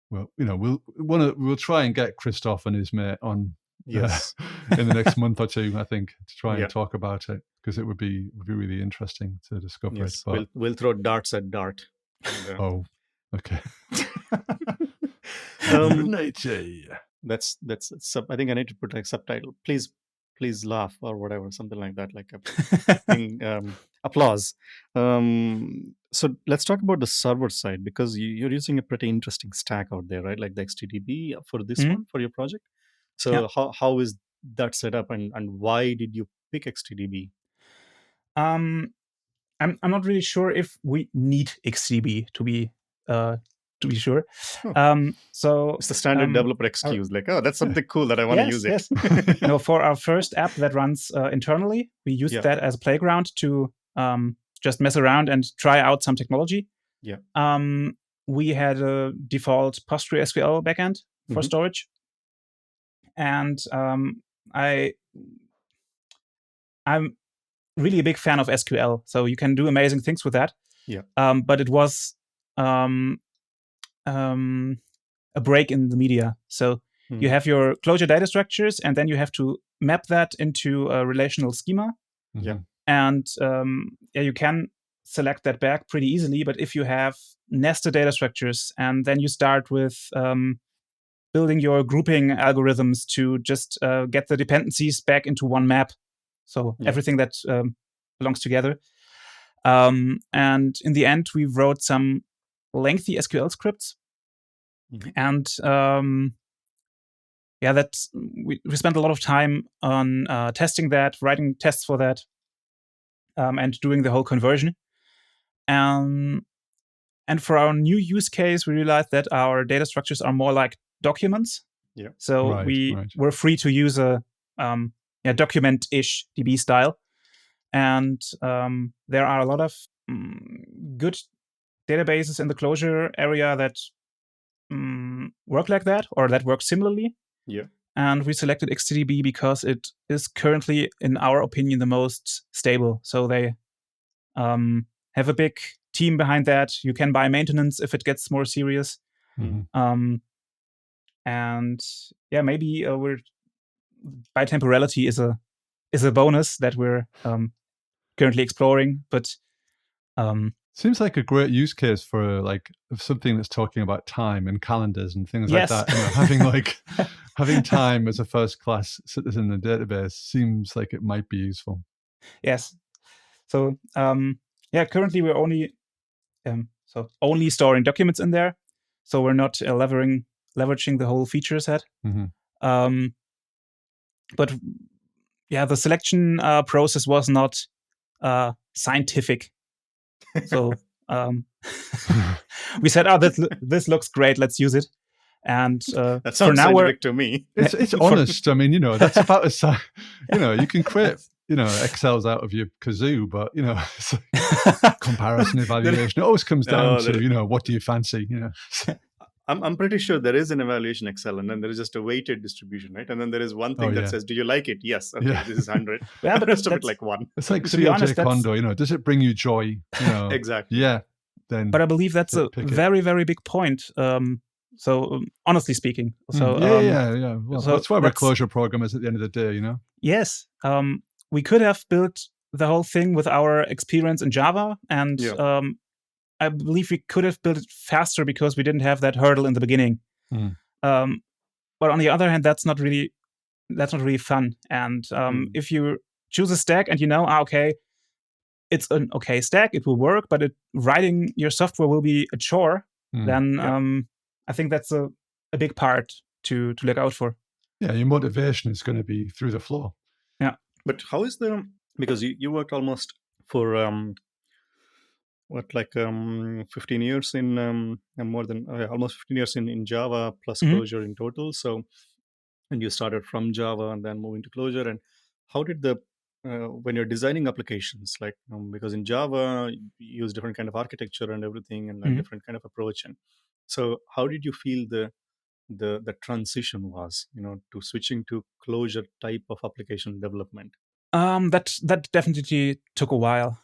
we'll try and get Christoph and his mate on in the next month or two, I think, to try and talk about it, because it would be really interesting to discover it. But we'll throw darts at Dart. Oh, okay. That's I think I need to put like subtitle. Please laugh or whatever, something like that, like a thing, applause. So let's talk about the server side, because you're using a pretty interesting stack out there, right? Like the XTDB for this one, for your project. So how is that set up, and why did you pick XTDB? I'm not really sure if we need XTDB to be sure. So it's the standard developer excuse, that's something cool that I want to use it. Yes. For our first app that runs internally, we used that as a playground to just mess around and try out some technology. Yeah. We had a default PostgreSQL backend for storage, and I'm really a big fan of SQL, so you can do amazing things with that. Yeah. But it was a break in the media. So you have your Clojure data structures, and then you have to map that into a relational schema. Yeah. And you can select that back pretty easily. But if you have nested data structures, and then you start with building your grouping algorithms to just get the dependencies back into one map, so everything that belongs together. And in the end, we wrote some lengthy SQL scripts, and we spent a lot of time on testing that, writing tests for that, and doing the whole conversion. And for our new use case, we realized that our data structures are more like documents. Yeah. So we were free to use a document-ish DB style. And there are a lot of good databases in the Clojure area that work like that, or that work similarly. Yeah. and we selected XTDB because it is currently, in our opinion, the most stable. So they have a big team behind that. You can buy maintenance if it gets more serious. Mm-hmm. And yeah, maybe we're by temporality is a bonus that we're currently exploring, but seems like a great use case for like something that's talking about time and calendars and things like that. Having time as a first class citizen in the database seems like it might be useful. Yes. So currently we're only storing documents in there. So we're not leveraging the whole feature set. Mm-hmm. But yeah, the selection process was not scientific. So we said, this looks great, let's use it. And that sounds scientific to me. It's honest. I mean, that's about as you can create Excels out of your kazoo, but it's like comparison evaluation. It always comes down to what do you fancy? I'm pretty sure there is an evaluation Excel, and then there is just a weighted distribution, right? And then there is one thing that says, "Do you like it?" Yes. Okay, this is 100. Yeah, but the rest of it like 1. It's like CLJ Condo. Does it bring you joy? Exactly. Yeah. Then. But I believe that's a very, very big point. So honestly speaking, so yeah. Well, so that's why we're Clojure programmers at the end of the day, Yes. We could have built the whole thing with our experience in Java, and I believe we could have built it faster because we didn't have that hurdle in the beginning. But on the other hand, that's not really fun. And if you choose a stack and okay, it's an okay stack, it will work, but writing your software will be a chore, then I think that's a big part to look out for. Yeah, your motivation is going to be through the floor. Yeah. But how is because you worked almost for 15 years in more than almost 15 years in Java plus Clojure in total. So, and you started from Java and then moving to Clojure. And how did when you're designing applications, like because in Java you use different kind of architecture and everything, and a different kind of approach. And so, how did you feel the transition was, to switching to Clojure type of application development? That definitely took a while.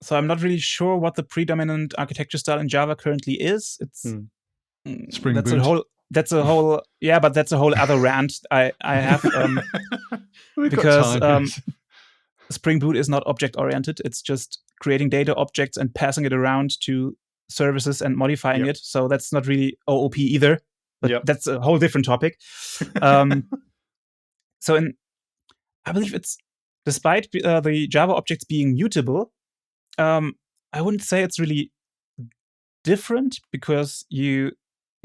So I'm not really sure what the predominant architecture style in Java currently is. It's Spring Boot. That's a whole but that's a whole other rant I have because Spring Boot is not object oriented. It's just creating data objects and passing it around to services and modifying it. So that's not really OOP either. But that's a whole different topic. So I believe it's, despite the Java objects being mutable, I wouldn't say it's really different, because you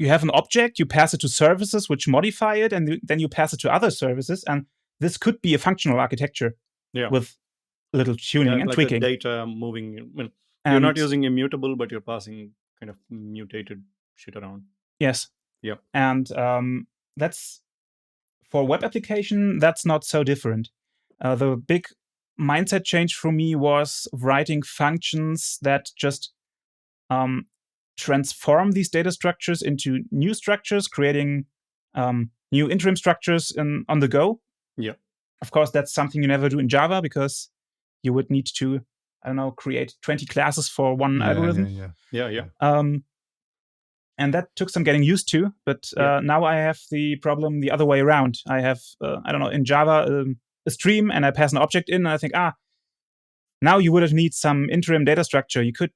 have an object, you pass it to services which modify it, and then you pass it to other services, and this could be a functional architecture with a little tuning and like tweaking. The data moving. You're not using immutable, but you're passing kind of mutated shit around. Yes. Yeah. And that's, for web application, that's not so different. The big mindset change for me was writing functions that just transform these data structures into new structures, creating new interim structures on the go. Yeah. Of course, that's something you never do in Java, because you would need to, create 20 classes for one algorithm. Yeah. And that took some getting used to. But now I have the problem the other way around. I have, in Java, a stream, and I pass an object in, and I think, now you would have need some interim data structure. You could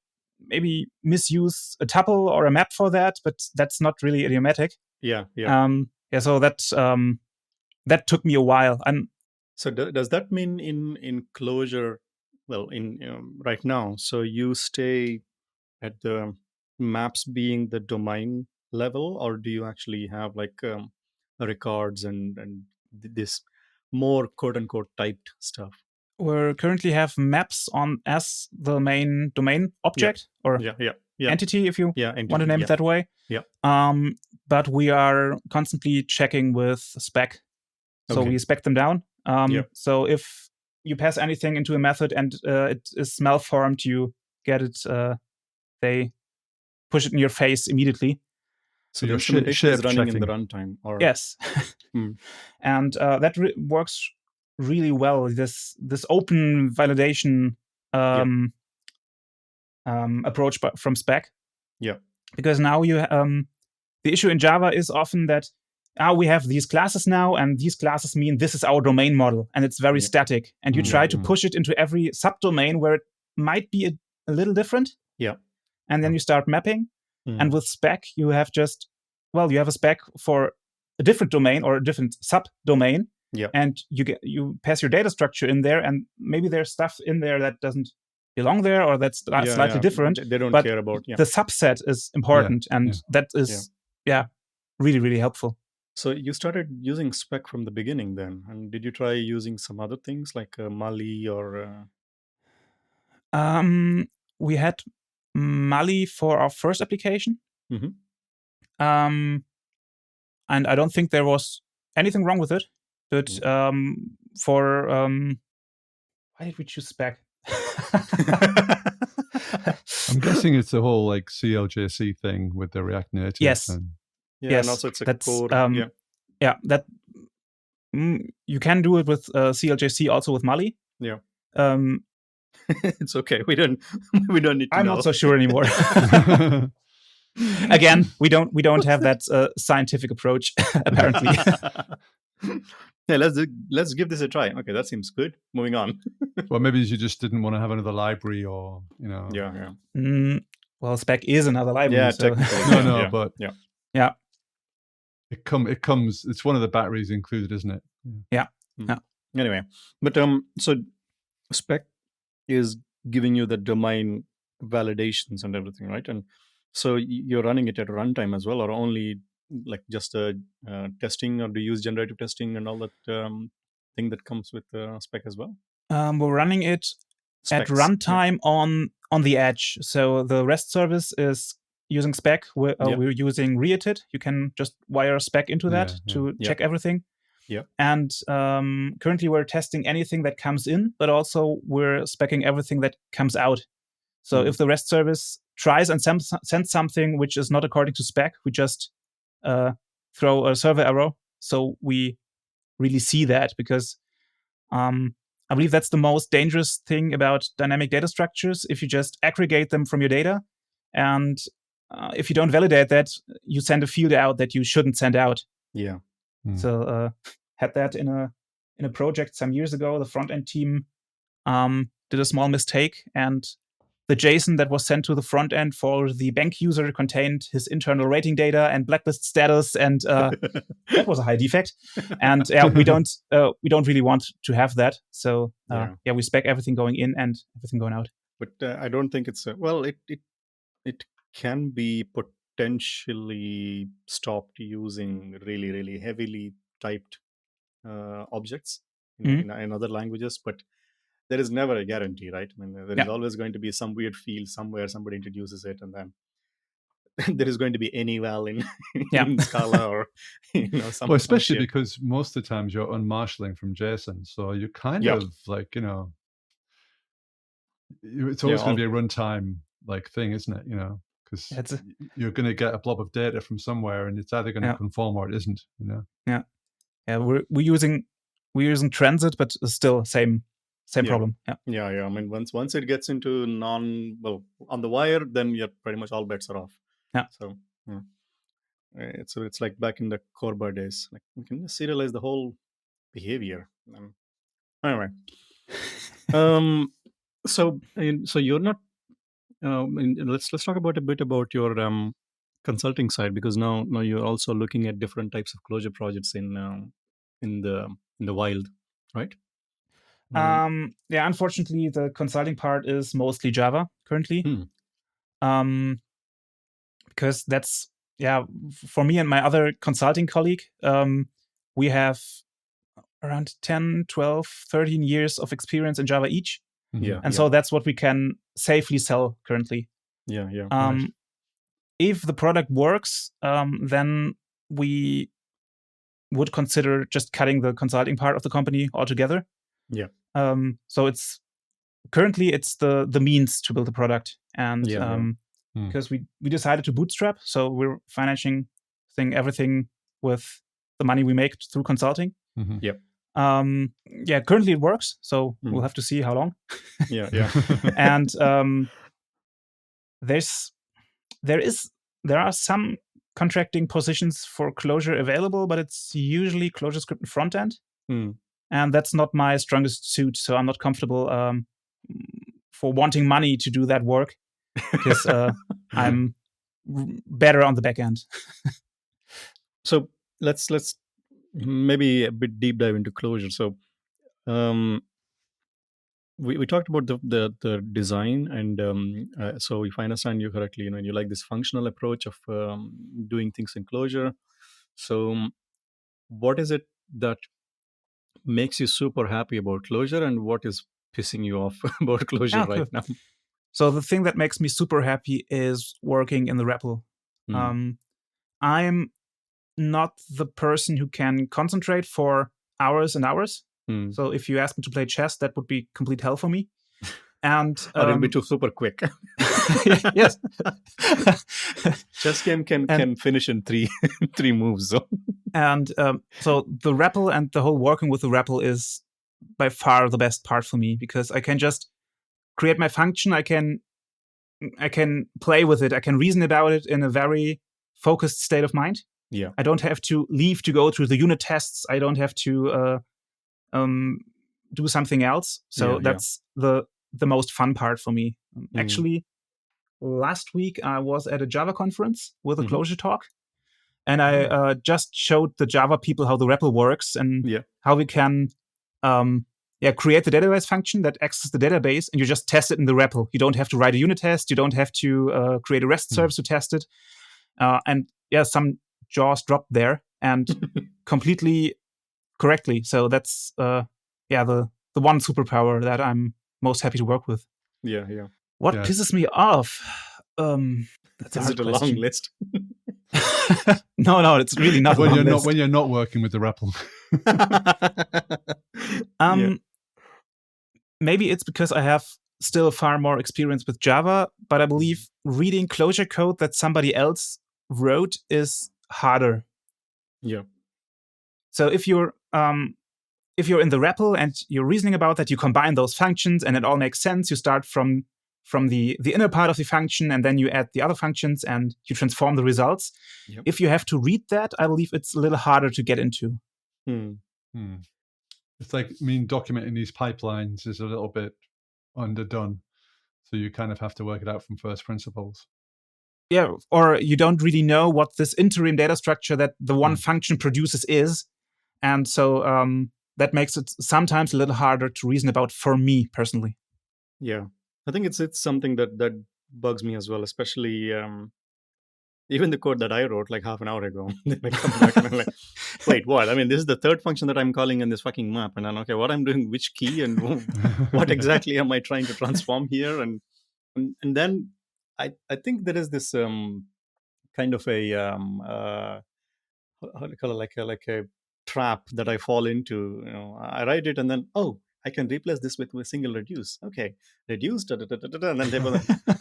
maybe misuse a tuple or a map for that, but that's not really idiomatic. Yeah. So that took me a while. So does that mean in Clojure, right now, so you stay at the maps being the domain level, or do you actually have records and this more quote unquote typed stuff? We currently have maps on as the main domain object or entity, if you want to name it that way. Yeah. But we are constantly checking with spec. So we spec them down. So if you pass anything into a method and it is malformed, you get it, they push it in your face immediately. So the instrumentation is running in the runtime, or yes, and that works really well. This open validation approach from spec. Yeah. Because now you the issue in Java is often that we have these classes now, and these classes mean this is our domain model, and it's very static. And you try to push it into every subdomain where it might be a little different. Yeah. And then you start mapping. And with spec, you have you have a spec for a different domain or a different subdomain. Yeah. And you pass your data structure in there, and maybe there's stuff in there that doesn't belong there, or that's slightly different. They don't care about the subset is important, and that is really, really helpful. So you started using spec from the beginning then, and did you try using some other things like Mali or? We had Mali for our first application, and I don't think there was anything wrong with it. But for why did we choose spec? I'm guessing it's the whole like CLJC thing with the React Native. Yes. And also it's a core. That you can do it with CLJC, also with Mali. Yeah. It's okay. We don't need to I'm know. not so sure anymore. Again, we don't have that scientific approach apparently. Yeah, let's give this a try. Okay, that seems good. Moving on. Well, maybe you just didn't want to have another library, or Yeah. Well, spec is another library. Yeah, so. technically. But yeah. It comes. It's one of the batteries included, isn't it? Yeah. Anyway, but so spec is giving you the domain validations and everything, right? And so you're running it at runtime as well, or only like just testing, or do you use generative testing and all that thing that comes with spec as well? We're running it at runtime on the edge. So the REST service is using spec. We're using Reatit. You can just wire spec into that to check everything. Yeah. And currently we're testing anything that comes in, but also we're speccing everything that comes out. So if the REST service tries and sends something which is not according to spec, we just throw a server error. So we really see that, because I believe that's the most dangerous thing about dynamic data structures. If you just aggregate them from your data, and if you don't validate that, you send a field out that you shouldn't send out. Yeah. So had that in a project some years ago. The front end team did a small mistake, and the JSON that was sent to the front end for the bank user contained his internal rating data and blacklist status, and that was a high defect. And we don't really want to have that. So we spec everything going in and everything going out. But I don't think it's it can be potentially stopped using really, really heavily typed objects in other languages, but there is never a guarantee, right? I mean, there is always going to be some weird field somewhere, somebody introduces it, and then there is going to be any val in Scala or Well, especially because most of the times you're unmarshalling from JSON, so you're kind of like it's always going to be a runtime like thing, isn't it? Because you're going to get a blob of data from somewhere, and it's either going to conform or it isn't. We're using transit, but still same problem. Yeah. I mean, once it gets into on the wire, then pretty much all bets are off. Yeah. So it's like back in the Corba days. Like, you can just serialize the whole behavior. Anyway, so you're not. Let's talk a bit about your consulting side, because now you're also looking at different types of Clojure projects in the wild, right? Unfortunately, the consulting part is mostly Java currently. Because that's for me and my other consulting colleague, we have around 10, 12, 13 years of experience in Java each. So that's what we can safely sell currently. If the product works, then we would consider just cutting the consulting part of the company altogether. So it's currently the means to build a product, and because we decided to bootstrap, so we're financing testing everything with the money we make through consulting. Mm-hmm. Yep. Currently it works, so we'll have to see how long. Yeah. And there are some contracting positions for Clojure available, but it's usually Clojure script and front end. And that's not my strongest suit, so I'm not comfortable for wanting money to do that work, because I'm better on the back end. So let's maybe a bit deep dive into Clojure. So we talked about the design, and so if I understand you correctly, you like this functional approach of doing things in Clojure. So what is it that makes you super happy about Clojure, and what is pissing you off about Clojure right now? So the thing that makes me super happy is working in the REPL. I'm not the person who can concentrate for hours and hours. So if you ask me to play chess, that would be complete hell for me. And or it'll be too super quick. Yes. Chess game can finish in three moves. So. And so the REPL and the whole working with the REPL is by far the best part for me, because I can just create my function. I can play with it. I can reason about it in a very focused state of mind. Yeah. I don't have to leave to go through the unit tests. I don't have to do something else. So that's the most fun part for me. Actually, last week I was at a Java conference with a Clojure talk, and I just showed the Java people how the REPL works and how we can create the database function that accesses the database, and you just test it in the REPL. You don't have to write a unit test. You don't have to create a REST service to test it. Some jaws dropped there, and completely correctly. So that's the one superpower that I'm most happy to work with. Yeah. What pisses me off? That's Is it a long list? No, it's really not. When you're not working with the REPL. Maybe it's because I have still far more experience with Java, but I believe reading Clojure code that somebody else wrote is harder. Yeah. So if you're in the REPL and you're reasoning about that, you combine those functions and it all makes sense. You start from the inner part of the function, and then you add the other functions and you transform the results. Yep. If you have to read that, I believe it's a little harder to get into. It's like, documenting these pipelines is a little bit underdone. So you kind of have to work it out from first principles. Yeah, or you don't really know what this interim data structure that the one function produces is. And so that makes it sometimes a little harder to reason about for me personally. Yeah, I think it's something that bugs me as well, especially even the code that I wrote like half an hour ago. Then I come back and I'm like, wait, what? This is the third function that I'm calling in this fucking map. And I'm okay, what I'm doing, which key, and what exactly am I trying to transform here? And then I think there is this kind of a how do you call it, like a trap that I fall into. I write it and then I can replace this with a single reduce. Okay, reduce, and then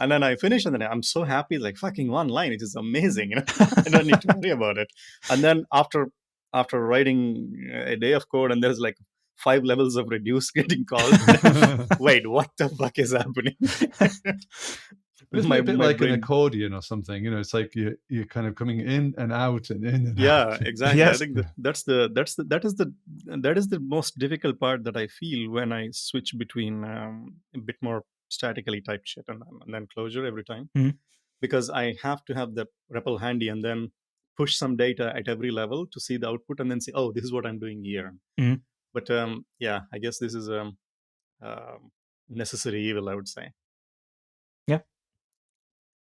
and then I finish, and then I'm so happy, like fucking one line. It is amazing. I don't need to worry about it. And then after writing a day of code, and there's like 5 levels of reduce getting called. Wait, what the fuck is happening? It's a bit like an accordion or something, it's like you're kind of coming in and out and in and out. Exactly. Yes. I think that is the most difficult part that I feel when I switch between a bit more statically typed shit and then Clojure every time, because I have to have the REPL handy and then push some data at every level to see the output and then say, this is what I'm doing here. But I guess this is a necessary evil, I would say. Yeah.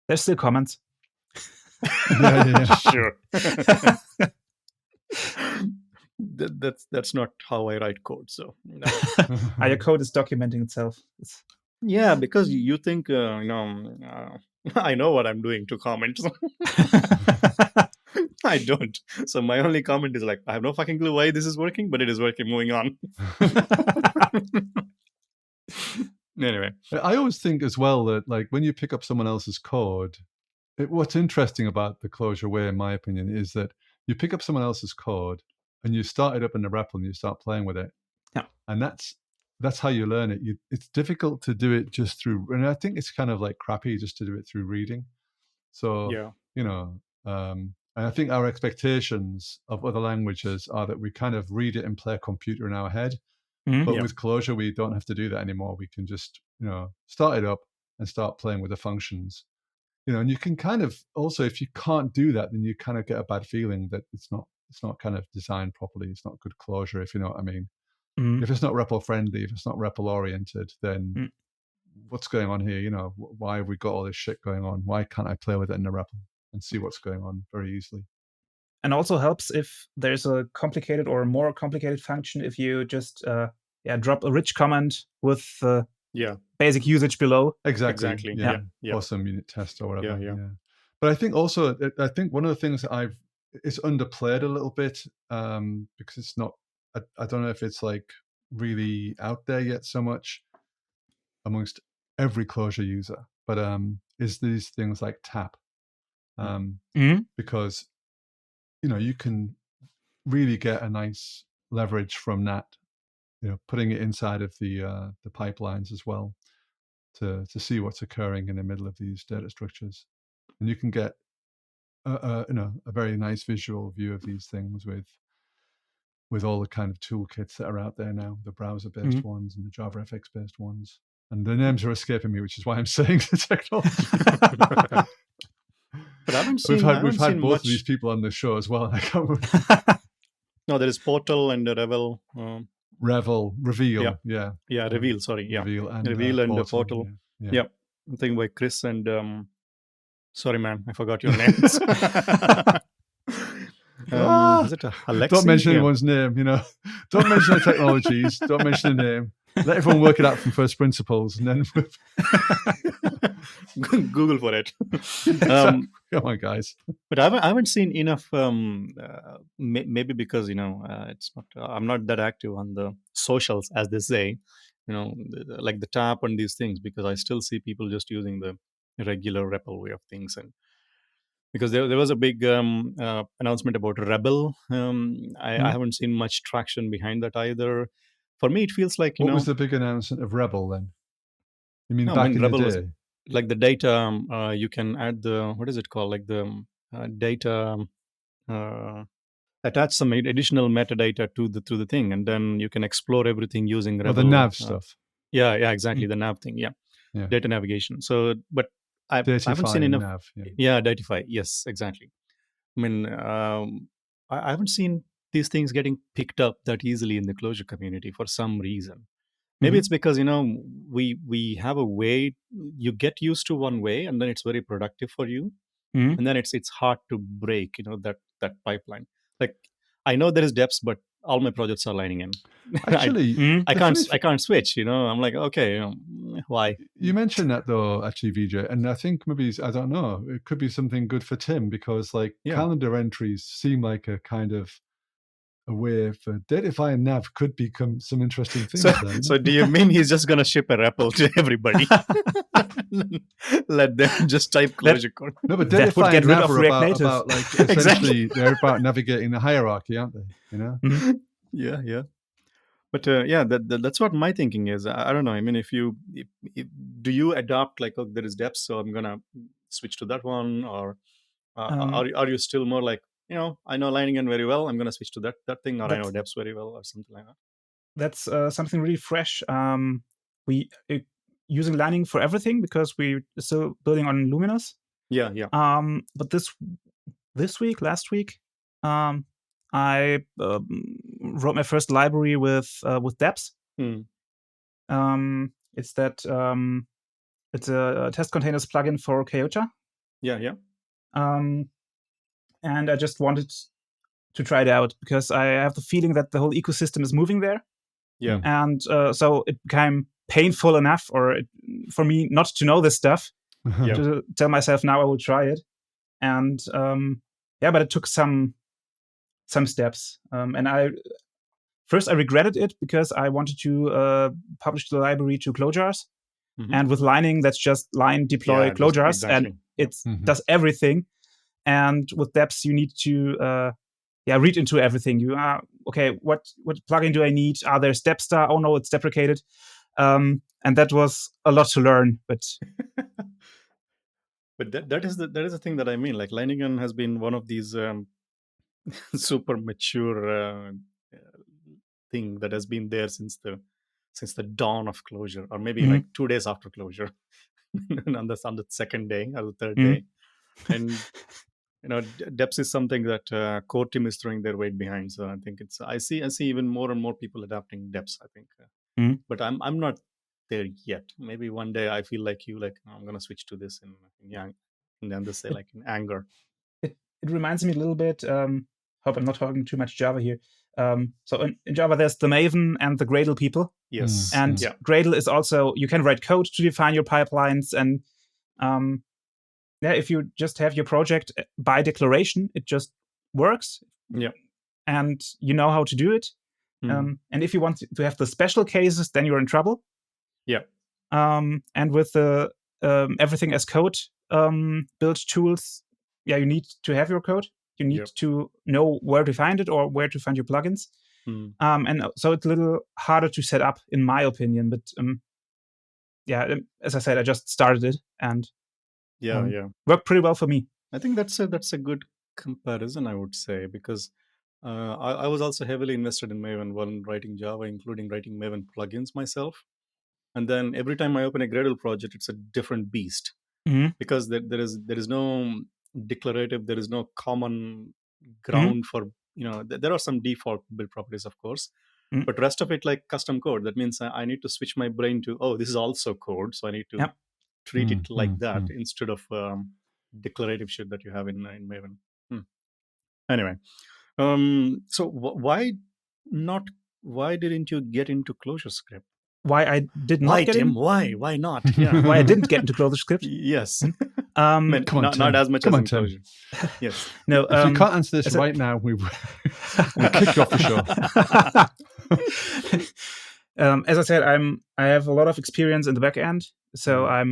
There's still comments. Yeah. Sure. That's not how I write code. So your code is documenting itself. Yeah, because you think I know what I'm doing to comment. I don't. So my only comment is like, I have no fucking clue why this is working, but it is working. Moving on. Anyway, I always think as well that like when you pick up someone else's code, what's interesting about the Clojure way, in my opinion, is that you pick up someone else's code and you start it up in the REPL and you start playing with it. Yeah. And that's how you learn it. It's difficult to do it just through, and I think it's kind of like crappy just to do it through reading. So, and I think our expectations of other languages are that we kind of read it and play a computer in our head. But with Clojure, we don't have to do that anymore. We can just, start it up and start playing with the functions. And you can kind of also, if you can't do that, then you kind of get a bad feeling that it's not kind of designed properly. It's not good Clojure, if you know what I mean. If it's not REPL friendly, if it's not REPL oriented, then what's going on here? Why have we got all this shit going on? Why can't I play with it in the REPL and see what's going on very easily? And also helps if there's a complicated or more complicated function, if you just drop a rich command with basic usage below. Exactly. Yeah. Or some unit test or whatever. Yeah. But I think also, one of the things that it's underplayed a little bit because it's not, I don't know if it's like really out there yet so much amongst every Clojure user, but is these things like tap. Because, you can really get a nice leverage from that, putting it inside of the pipelines as well to see what's occurring in the middle of these data structures. And you can get a very nice visual view of these things with all the kind of toolkits that are out there now, the browser-based ones and the JavaFX-based ones. And the names are escaping me, which is why I'm saying the technology. But I haven't seen. We've had both of these people on the show as well. I can't remember. No, there is Portal and Revel. Reveal. Yeah. Reveal. Sorry. Yeah. Reveal and Portal. Yeah. I think by Chris and. Sorry, man, I forgot your names. Is it Alexi? Don't mention anyone's name. Don't mention the technologies. Don't mention the name. Let everyone work it out from first principles, and then Google for it. Come on, guys. But I haven't seen enough. Maybe because it's not. I'm not that active on the socials, as they say. Like the tap and these things, because I still see people just using the regular REPL way of things, and because there was a big announcement about Rebel. I haven't seen much traction behind that either. For me, it feels like what was the big announcement of Rebel then? You mean back in Rebel the day? Like the data, you can add the, what is it called? Like the data, attach some additional metadata to the thing, and then you can explore everything using Rebel. The nav stuff. Yeah, exactly. The nav thing. Yeah. Data navigation. So, but I haven't seen enough. Nav, Datify. Yes, exactly. I mean, I haven't seen these things getting picked up that easily in the Clojure community for some reason. Maybe it's because we have a way, you get used to one way, and then it's very productive for you, and then it's hard to break that pipeline. Like I know there is depths, but all my projects are lining in. Actually, I can't switch. I'm like, okay, why? You mentioned that though, actually, VJ, and I think maybe I don't know. It could be something good for Tim because calendar entries seem like a kind of a way for Datify and Nav could become some interesting things. So do you mean he's just going to ship a REPL to everybody? Let them just type Clojure code. No, but Datify and Nav are about essentially they're about navigating the hierarchy, aren't they? Yeah. But that's what my thinking is. I don't know. I mean, if do you adopt there is depth, so I'm gonna switch to that one, or are you still more like, I know lining in very well, I'm gonna switch to that thing, or I know depths very well, or something like that. That's something really fresh. We using lining for everything because we're still building on Luminous. Yeah. But last week, I wrote my first library with depths. It's a test containers plugin for Clojure. Yeah. And I just wanted to try it out because I have the feeling that the whole ecosystem is moving there. Yeah. And so it became painful enough for me not to know this stuff to tell myself now I will try it. And but it took some steps. And I regretted it because I wanted to publish the library to Clojures. And with lining, that's just line, deploy, Clojures, and it does everything. And with depths, you need to read into everything. You are okay. What plugin do I need? There's Depstar. Oh no, it's deprecated. And that was a lot to learn. But that is the thing that I mean. Like Leiningen has been one of these super mature thing that has been there since the dawn of Clojure, or maybe like 2 days after Clojure, on the second day or the third day. And depths is something that core team is throwing their weight behind. So I think I see even more and more people adapting depths, I think. But I'm not there yet. Maybe one day I feel like I'm gonna switch to this and then they say like in anger. It reminds me a little bit. Hope I'm not talking too much Java here. So in Java, there's the Maven and the Gradle people. Yes. And Gradle is also, you can write code to define your pipelines. And if you just have your project by declaration, it just works. Yeah. And you know how to do it. And if you want to have the special cases, then you're in trouble. Yeah. And with the everything as code build tools, you need to have your code. You need to know where to find it or where to find your plugins. And so it's a little harder to set up, in my opinion. But as I said, I just started it and worked pretty well for me. I think that's a good comparison, I would say, because I was also heavily invested in Maven while writing Java, including writing Maven plugins myself. And then every time I open a Gradle project, it's a different beast because there is no declarative, there is no common ground for, there are some default build properties, of course, but rest of it like custom code. That means I need to switch my brain to, this is also code. So I need to treat it like that instead of declarative shit that you have in Maven. Anyway, so why didn't you get into ClojureScript? Why I did not get in? Why not? Yeah. Why I didn't get into ClojureScript? Yes. Come on, not as much as in Tim. Clojure. Yes. No. If you can't answer this right now, we'll kick you off the show. As I said, I have a lot of experience in the back end, so I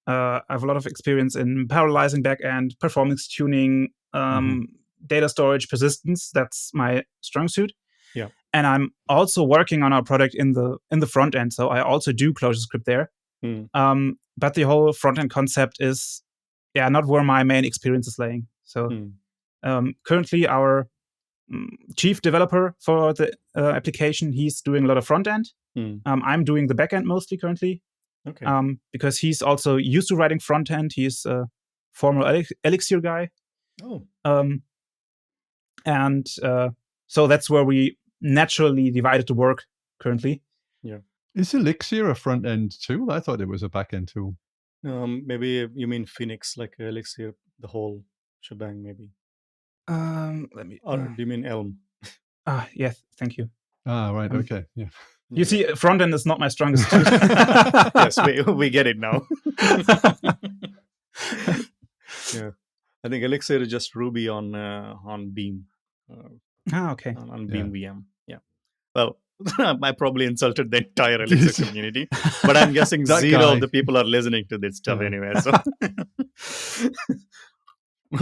have a lot of experience in parallelizing back end, performance tuning, data storage, persistence. That's my strong suit. Yeah. And I'm also working on our product in the front end, so I also do ClojureScript there. But the whole front end concept is, not where my main experience is laying. So currently, our chief developer for the application, he's doing a lot of front end. I'm doing the back end mostly currently. Okay. Because he's also used to writing front end. He's a former Elixir guy. Oh. And so that's where we naturally divided the work currently. Yeah. Is Elixir a front end tool? I thought it was a back end tool. Maybe you mean Phoenix, like Elixir, the whole shebang, maybe. Let me. Or do you mean Elm? Yes, thank you. Right. Okay. Yeah. You see, front end is not my strongest suit. Yes, we get it now. Yeah, I think Elixir is just Ruby on Beam. Okay. On Beam VM. Yeah. Well, I probably insulted the entire Elixir community, but I'm guessing zero of the people are listening to this stuff anyway. So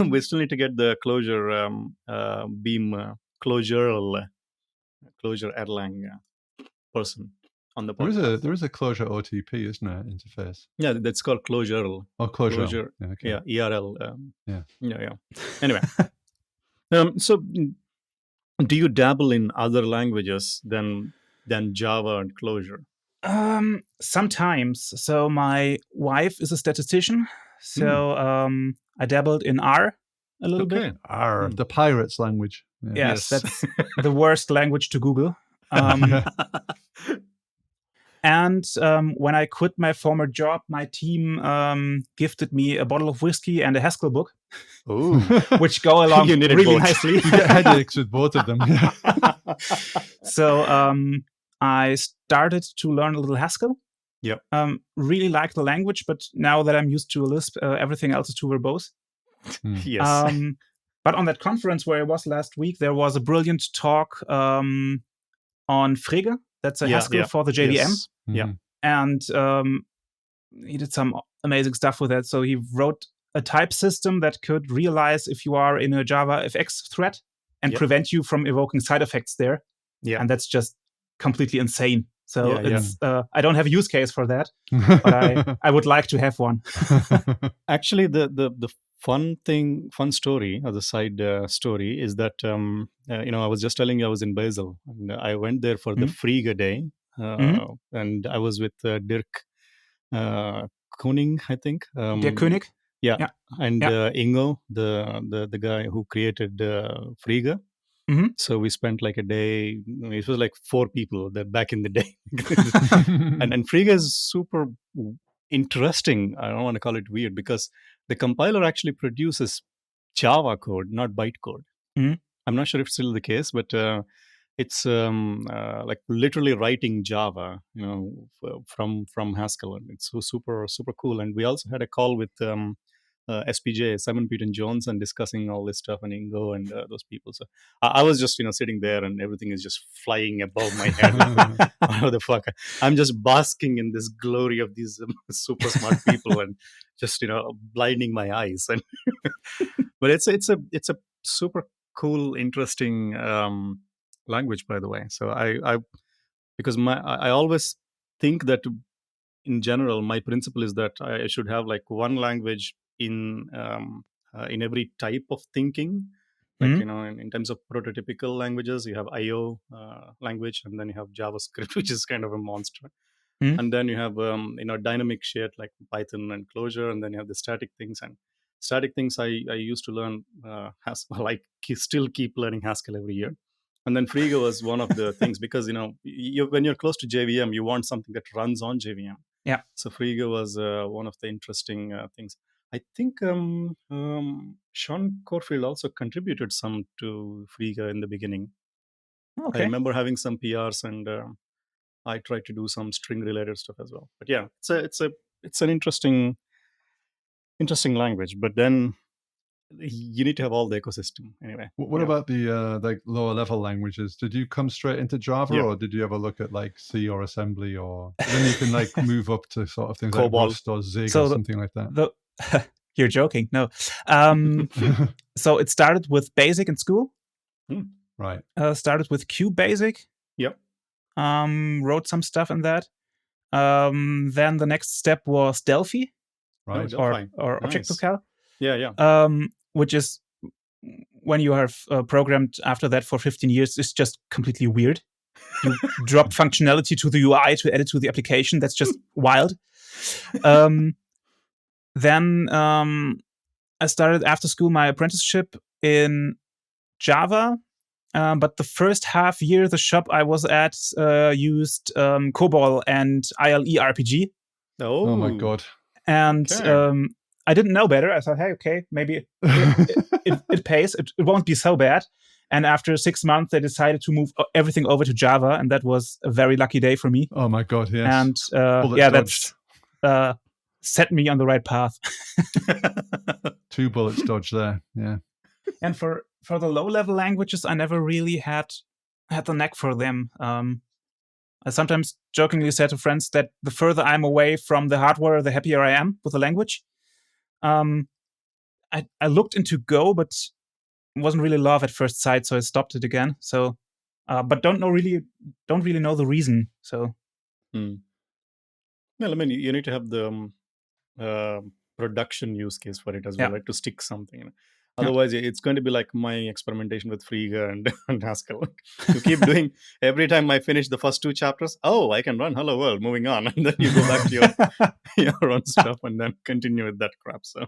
we still need to get the Clojure Beam Clojure Erlang person on the podcast. There is a Clojure OTP, isn't there, interface? Yeah, that's called Clojure. Oh, Clojure. Yeah, okay. ERL. Yeah. Anyway, so do you dabble in other languages than Java and Clojure? Sometimes. So my wife is a statistician, so I dabbled in R a little bit. R, the pirates language. Yeah. Yes, that's the worst language to Google. And when I quit my former job, my team gifted me a bottle of whiskey and a Haskell book. Ooh. Which go along really nicely. You get headaches with both of them. So I started to learn a little Haskell. Yep. Really like the language, but now that I'm used to Lisp, everything else is too verbose. Yes. But on that conference where I was last week, there was a brilliant talk on Frege. That's a Haskell for the JVM. Yes. Yeah. And he did some amazing stuff with that. So he wrote a type system that could realize if you are in a Java FX thread and prevent you from evoking side effects there. Yeah. And that's just completely insane. So it's I don't have a use case for that, but I would like to have one. Actually, the fun story, or the side story, is that I was just telling you I was in Basel, and I went there for the Frege day, and I was with Dirk Koning, I think. Dirk König. Yeah. And Ingo, the guy who created Frege. So we spent like a day. It was like 4 people that back in the day, and Frege is super interesting. I don't want to call it weird because the compiler actually produces Java code, not bytecode. I'm not sure if it's still the case, but it's like literally writing Java, from Haskell, and it's so super cool. And we also had a call with SPJ, Simon Peyton Jones, and discussing all this stuff, and Ingo and those people. So I was just sitting there, and everything is just flying above my head. What the fuck? I'm just basking in this glory of these super smart people, and just blinding my eyes. And but it's a super cool, interesting language, by the way. So I because I always think that in general, my principle is that I should have like one language in every type of thinking. Like in terms of prototypical languages, you have IO language, and then you have JavaScript, which is kind of a monster. And then you have dynamic shit like Python and Clojure, and then you have the static things. And static things I used to learn Haskell. I still keep learning Haskell every year. And then Frege was one of the things, because when you're close to JVM, you want something that runs on JVM. Yeah. So Frege was one of the interesting things. I think Sean Corfield also contributed some to Frege in the beginning. Okay. I remember having some PRs, and I tried to do some string related stuff as well. But yeah, it's an interesting language. But then you need to have all the ecosystem anyway. What about the like lower level languages? Did you come straight into Java, or did you ever look at like C or assembly, or then you can like move up to sort of things like Rust or Zig or something like that? You're joking. No. So it started with BASIC in school. Right. Started with QBasic. Yep. Wrote some stuff in that. Then the next step was Delphi. Right. Or nice. Object-Locale. Yeah. Which is, when you have programmed after that for 15 years, it's just completely weird. You drop functionality to the UI to add it to the application. That's just wild. Then I started after school my apprenticeship in Java. But the first half year, the shop I was at used COBOL and ILE RPG. Oh my God. And I didn't know better. I thought, hey, okay, maybe it pays. It won't be so bad. And after 6 months, they decided to move everything over to Java, and that was a very lucky day for me. Oh my God, yes. And that's set me on the right path. 2 bullets dodged there, yeah. And for the low-level languages, I never really had the knack for them. I sometimes jokingly said to friends that the further I'm away from the hardware, the happier I am with the language. I looked into Go, but wasn't really love at first sight, so I stopped it again. So, but don't really know the reason. So, well, I mean, you need to have the production use case for it as well, right? To stick something. Otherwise, it's going to be like my experimentation with Frege and Haskell. You keep doing, every time I finish the first 2 chapters, I can run Hello World, moving on. And then you go back to your own stuff and then continue with that crap. So,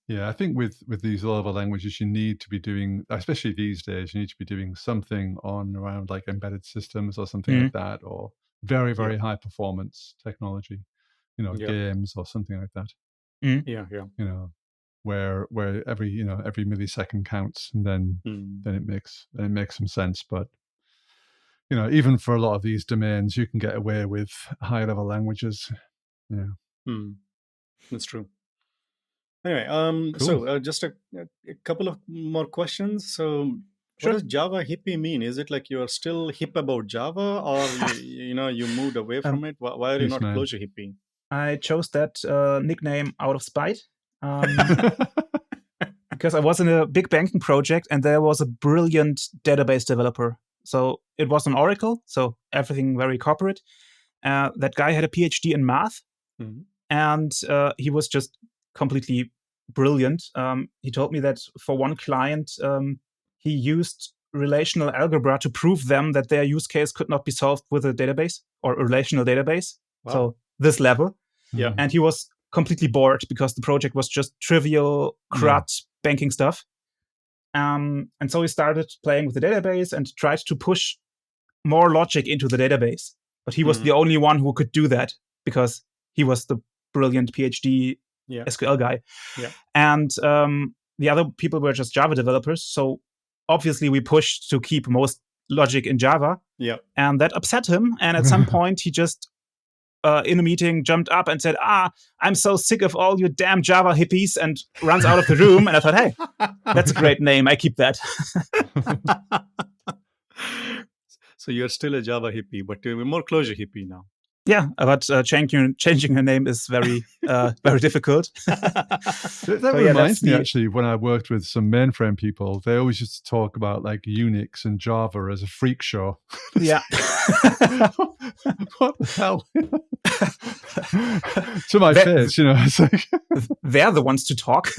yeah, I think with these low-level languages, you need to be doing, especially these days, you need to be doing something around like embedded systems or something like that, or very, very high performance technology, games or something like that. Yeah. Where every millisecond counts, and then it makes some sense. But even for a lot of these domains, you can get away with high level languages. Yeah, that's true. Anyway, cool. So just a couple of more questions. So, what does Java hippie mean? Is it like you are still hip about Java, or you moved away from it? Why are you not Clojure hippie? I chose that nickname out of spite. Because I was in a big banking project and there was a brilliant database developer. So it was on Oracle, so everything very corporate. That guy had a PhD in math, and he was just completely brilliant. He told me that for one client, he used relational algebra to prove them that their use case could not be solved with a database or a relational database. Wow. So this level. Yeah. And he was completely bored because the project was just trivial CRUD banking stuff. And so he started playing with the database and tried to push more logic into the database. But he was the only one who could do that because he was the brilliant PhD SQL guy. Yeah. And the other people were just Java developers. So obviously we pushed to keep most logic in Java. Yeah. And that upset him. And at some point he just in a meeting jumped up and said, I'm so sick of all you damn Java hippies, and runs out of the room. And I thought, hey, that's a great name. I keep that. So you're still a Java hippie, but you're more Clojure hippie now. Yeah, but changing her name is very, very difficult. That reminds me, actually, when I worked with some mainframe people, they always used to talk about like Unix and Java as a freak show. Yeah. What the hell? To my face, it's like they're the ones to talk.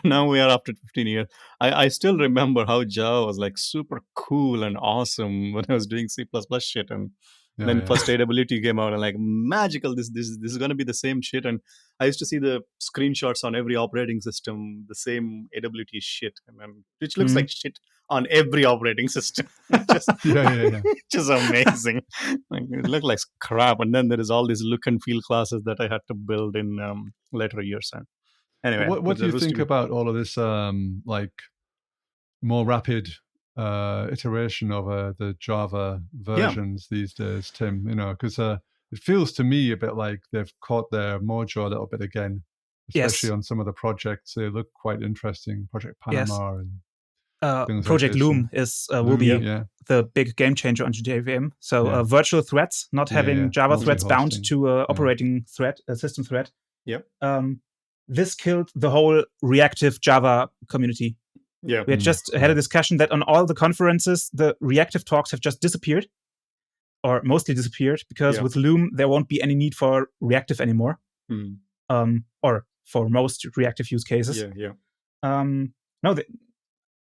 Now we are after 15 years. I still remember how Java was like super cool and awesome when I was doing C++ shit, and then first AWT came out and like magical. This is gonna be the same shit. And I used to see the screenshots on every operating system, the same AWT shit, and which looks like shit on every operating system. Just amazing. Like, it looked like crap. And then there is all these look and feel classes that I had to build in later years. And anyway, what do you think about all of this like more rapid iteration of the Java versions these days, Tim? Because it feels to me a bit like they've caught their mojo a little bit again, especially on some of the projects. They look quite interesting. Project Panama and Project like Loom will be the big game changer on JVM. So virtual threads, not having Java threads bound to operating thread, a system thread. Yeah. This killed the whole reactive Java community. Yeah. We had just had a discussion that on all the conferences, the reactive talks have just disappeared, or mostly disappeared, because with Loom, there won't be any need for reactive anymore, or for most reactive use cases.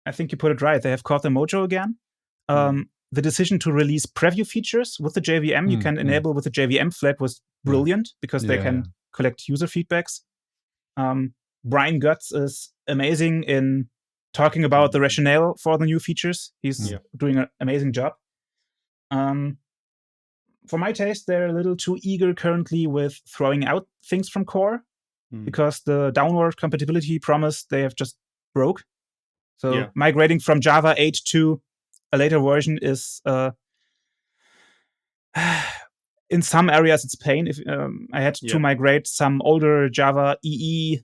I think you put it right. They have caught the mojo again. The decision to release preview features with the JVM you can enable with the JVM flag was brilliant because they can collect user feedbacks. Brian Guts is amazing in talking about the rationale for the new features. He's doing an amazing job. For my taste, they're a little too eager currently with throwing out things from core because the downward compatibility promise they have just broke. So migrating from Java 8 to a later version is, in some areas, it's pain. If I had to migrate some older Java EE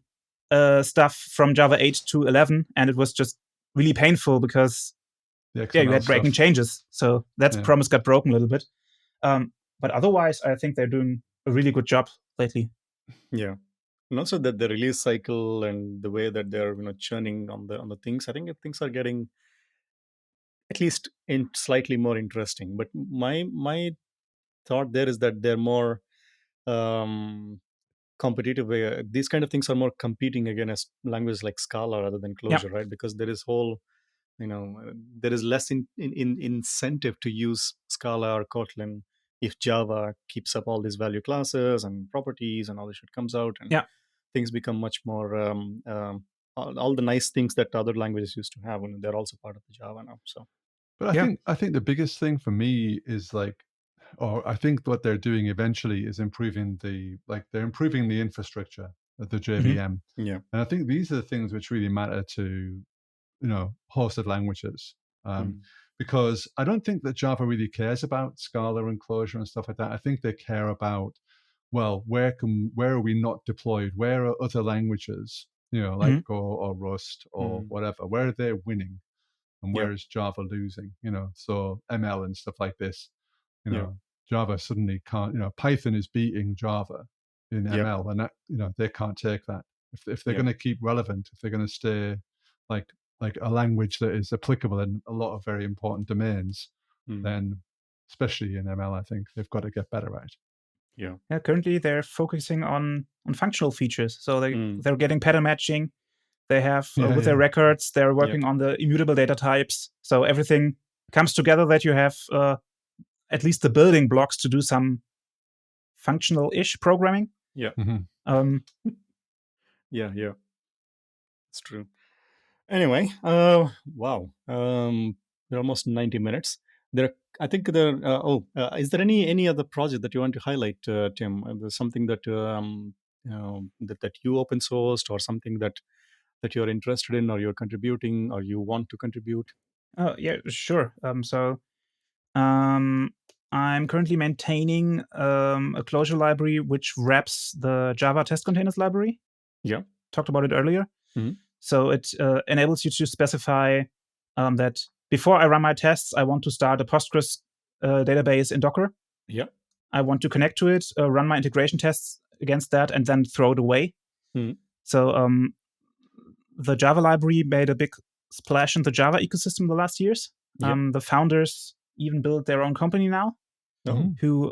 stuff from Java 8 to 11, and it was just really painful because you had breaking changes. So that promise got broken a little bit. But otherwise, I think they're doing a really good job lately. Yeah. And also that the release cycle and the way that they're churning on the things, I think things are getting at least slightly more interesting. But my thought there is that they're more competitive. These kind of things are more competing against languages like Scala rather than Clojure, right? Because there is there is less incentive to use Scala or Kotlin if Java keeps up all these value classes and properties and all this shit comes out, and things become much more all the nice things that other languages used to have, and they're also part of the Java now. So, but I think the biggest thing for me is I think what they're doing eventually is improving the infrastructure of the JVM. Yeah, and I think these are the things which really matter to hosted languages. Because I don't think that Java really cares about Scala and Clojure and stuff like that. I think they care about, well, where are we not deployed? Where are other languages, like Go or Rust or whatever? Where are they winning, and where is Java losing? So ML and stuff like this. Java suddenly can't. Python is beating Java in ML, and that they can't take that. If they're going to keep relevant, if they're going to stay like a language that is applicable in a lot of very important domains, then especially in ML, I think they've got to get better at it. Yeah. Currently, they're focusing on functional features, so they're getting pattern matching. They have with their records, they're working on the immutable data types. So everything comes together that you have at least the building blocks to do some functional-ish programming. Yeah. Yeah. It's true. Anyway, wow. We're almost 90 minutes. I think there. Is there any other project that you want to highlight, Tim? There's something that that you open sourced, or something that you're interested in, or you're contributing, or you want to contribute? Oh yeah, sure. I'm currently maintaining a Clojure library which wraps the Java test containers library. Yeah, talked about it earlier. Mm-hmm. So it enables you to specify that before I run my tests, I want to start a Postgres database in Docker. Yeah. I want to connect to it, run my integration tests against that, and then throw it away. So the Java library made a big splash in the Java ecosystem the last years. The founders even built their own company now, who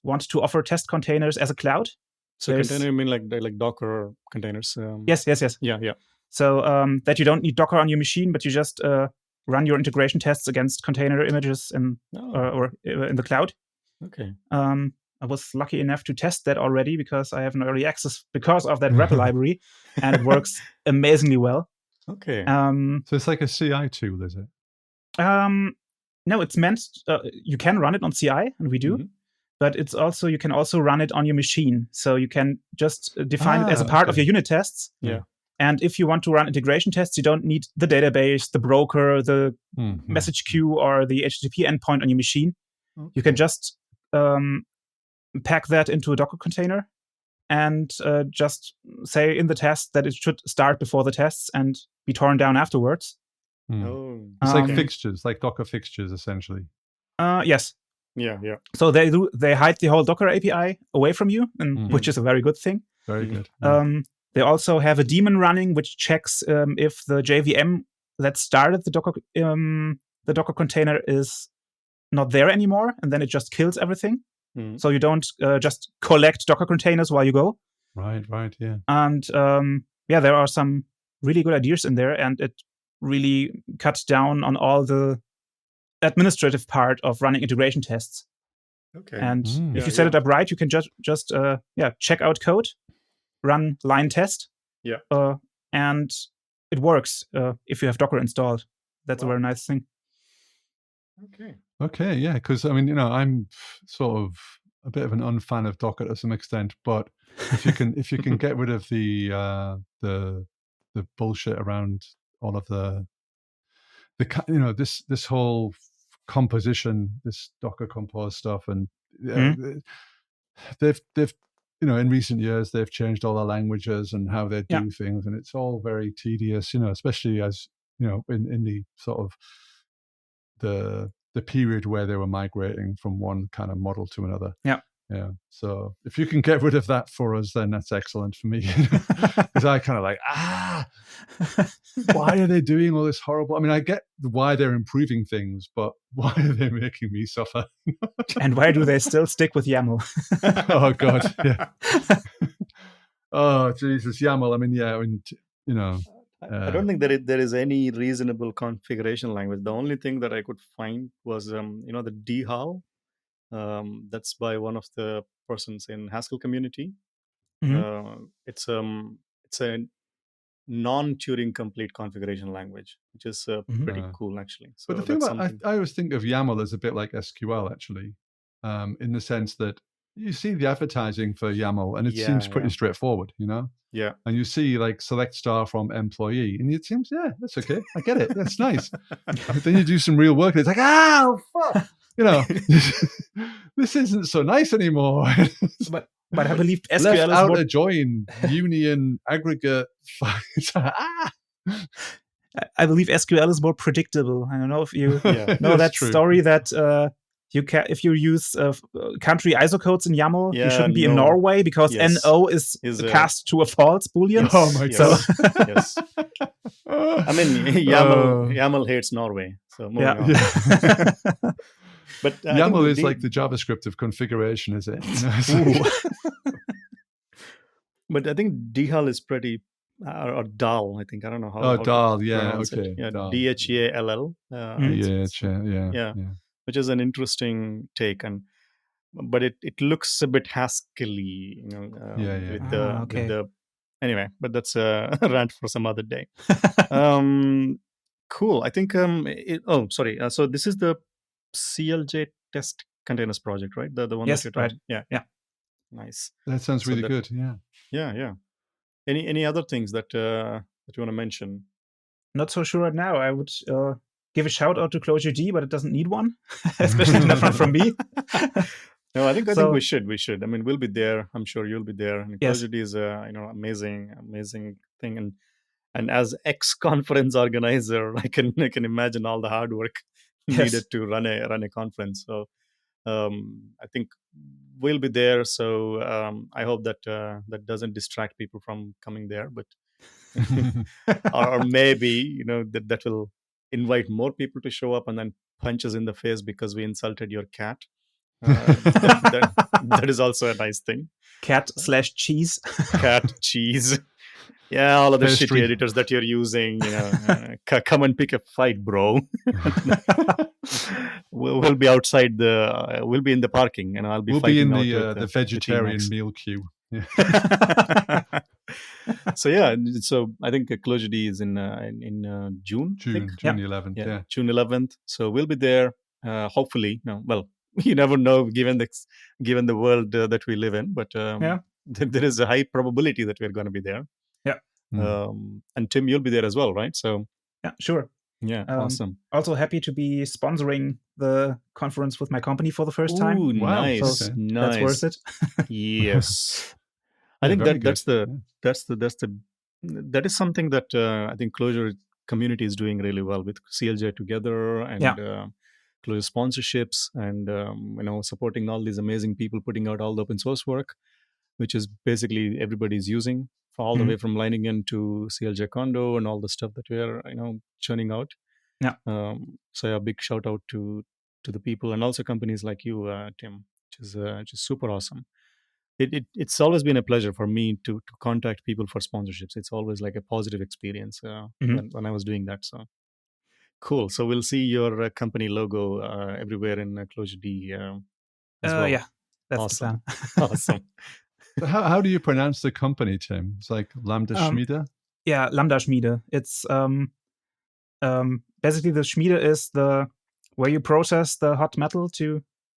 want to offer test containers as a cloud. So container, you mean like Docker containers? Yes. Yeah. So that you don't need Docker on your machine, but you just run your integration tests against container images or in the cloud. Okay. I was lucky enough to test that already because I have an early access because of that wrapper library, and it works amazingly well. Okay. So it's like a CI tool, is it? No, it's meant. You can run it on CI, and we do. But it's also you can also run it on your machine. So you can just define it as a part of your unit tests. Yeah. And if you want to run integration tests, you don't need the database, the broker, the message queue, or the HTTP endpoint on your machine. Okay. You can just pack that into a Docker container and just say in the test that it should start before the tests and be torn down afterwards. It's like fixtures, like Docker fixtures, essentially. Yes. Yeah. So they hide the whole Docker API away from you, which is a very good thing. Very good. They also have a daemon running which checks if the JVM that started the Docker container is not there anymore, and then it just kills everything. So you don't just collect Docker containers while you go. Right, yeah. And there are some really good ideas in there, and it really cuts down on all the administrative part of running integration tests. Okay. And if you set it up right, you can just check out code, run line test. Yeah. And it works if you have Docker installed. That's a very nice thing. Okay, yeah, because I mean, I'm sort of a bit of an unfan of Docker to some extent, but if you can get rid of the bullshit around all of the this whole composition, this Docker compose stuff, and they've in recent years they've changed all the languages and how they do things, and it's all very tedious, especially as in the sort of the period where they were migrating from one kind of model to another. Yeah. So if you can get rid of that for us, then that's excellent for me. Because I kind of like, why are they doing all this horrible? I mean, I get why they're improving things, but why are they making me suffer? And why do they still stick with YAML? Oh, God. Yeah. Oh, Jesus. YAML. I mean, I don't think there is any reasonable configuration language. The only thing that I could find was, the dhal. That's by one of the persons in Haskell community. It's a non-Turing complete configuration language, which is pretty cool, actually. So but the thing about I always think of YAML as a bit like SQL, actually, in the sense that you see the advertising for YAML, and it seems pretty straightforward, Yeah. And you see like select star from employee, and it seems, that's okay. I get it. That's nice. But then you do some real work, and it's like, fuck. This isn't so nice anymore. But I believe SQL left is out more... a join union aggregate. I believe SQL is more predictable. I don't know if you know that true. story that if you use country ISO codes in YAML, you shouldn't be in no. Norway because NO is cast to a false boolean. Yes, oh my God. Yes. I mean, YAML hates Norway. So moving on. But YAML is like the JavaScript of configuration, is it? But I think DHAL is pretty, or DAL, I think. I don't know how. Oh, DAL, yeah, okay. Yeah, DAL. DHALL. Yeah. Which is an interesting take, but it looks a bit Haskell-y, with the. Anyway, but that's a rant for some other day. Cool. I think. Sorry. So this is the CLJ test containers project, right? The one that you're talking. Right. Yeah. Nice. That sounds really good. Yeah. Yeah. Any other things that you want to mention? Not so sure right now. I would give a shout out to Clojure D, but it doesn't need one, especially not from me. No, I think we should. I mean, we'll be there. I'm sure you'll be there. And Clojure D is amazing thing. And as ex-conference organizer, I can imagine all the hard work needed to run a conference. So I think we'll be there. So I hope that that doesn't distract people from coming there. But or maybe that will invite more people to show up and then punch us in the face because we insulted your cat. That is also a nice thing. Cat/cheese. Cat cheese. Yeah, all of the shitty editors that you're using, come and pick a fight, bro. We'll be outside we'll be in the parking, and I'll be. We'll fighting be in the vegetarian meal queue. Yeah. So I think Clojure D is in June. June 11th. Yeah, June 11th. So we'll be there. Hopefully, you never know given the world that we live in, but there is a high probability that we're going to be there. Yeah. And Tim, you'll be there as well, right? So yeah, sure. Yeah, awesome. Also happy to be sponsoring the conference with my company for the first time. Ooh, nice, so nice. That's worth it. Yes, I think that is something that I think Clojure community is doing really well with CLJ together and Clojure sponsorships and supporting all these amazing people putting out all the open source work, which is basically everybody's using. All the way from lining into CLJ Condo and all the stuff that we're churning out. Yeah. So a big shout out to the people and also companies like you, Tim, which is super awesome. It's always been a pleasure for me to contact people for sponsorships. It's always like a positive experience when I was doing that. So cool. So we'll see your company logo everywhere in Clojure D. As well. Yeah, that's awesome. The plan. Awesome. How do you pronounce the company, Tim? It's like Lambda Schmiede? Yeah, Lambda Schmiede. It's basically the Schmiede is where you process the hot metal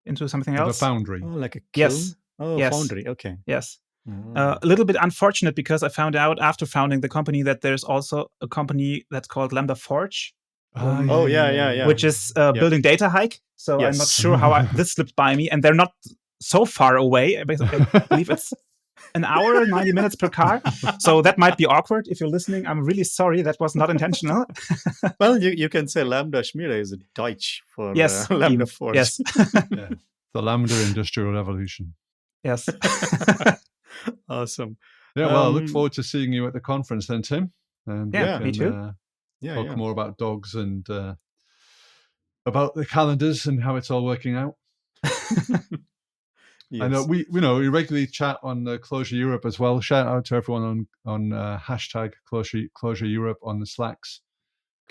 into something else. The foundry. Oh, like a kiln? Yes. Oh, yes. Foundry. Okay. Yes. A little bit unfortunate because I found out after founding the company that there's also a company that's called Lambda Forge. Yeah. Which is building data hike. So I'm not sure how this slipped by me, and they're not so far away. I believe it's an hour, 90 minutes per car. So that might be awkward. If you're listening, I'm really sorry. That was not intentional. Well, you can say Lambda Schmiede is Deutsch for Lambda Forge. Yes. The Lambda Industrial Revolution. Yes. Awesome. Yeah, well, I look forward to seeing you at the conference then, Tim. And me too. Talk more about dogs and about the calendars and how it's all working out. Yes. I know we regularly chat on Clojure Europe as well. Shout out to everyone on hashtag Clojure Europe on the Slacks.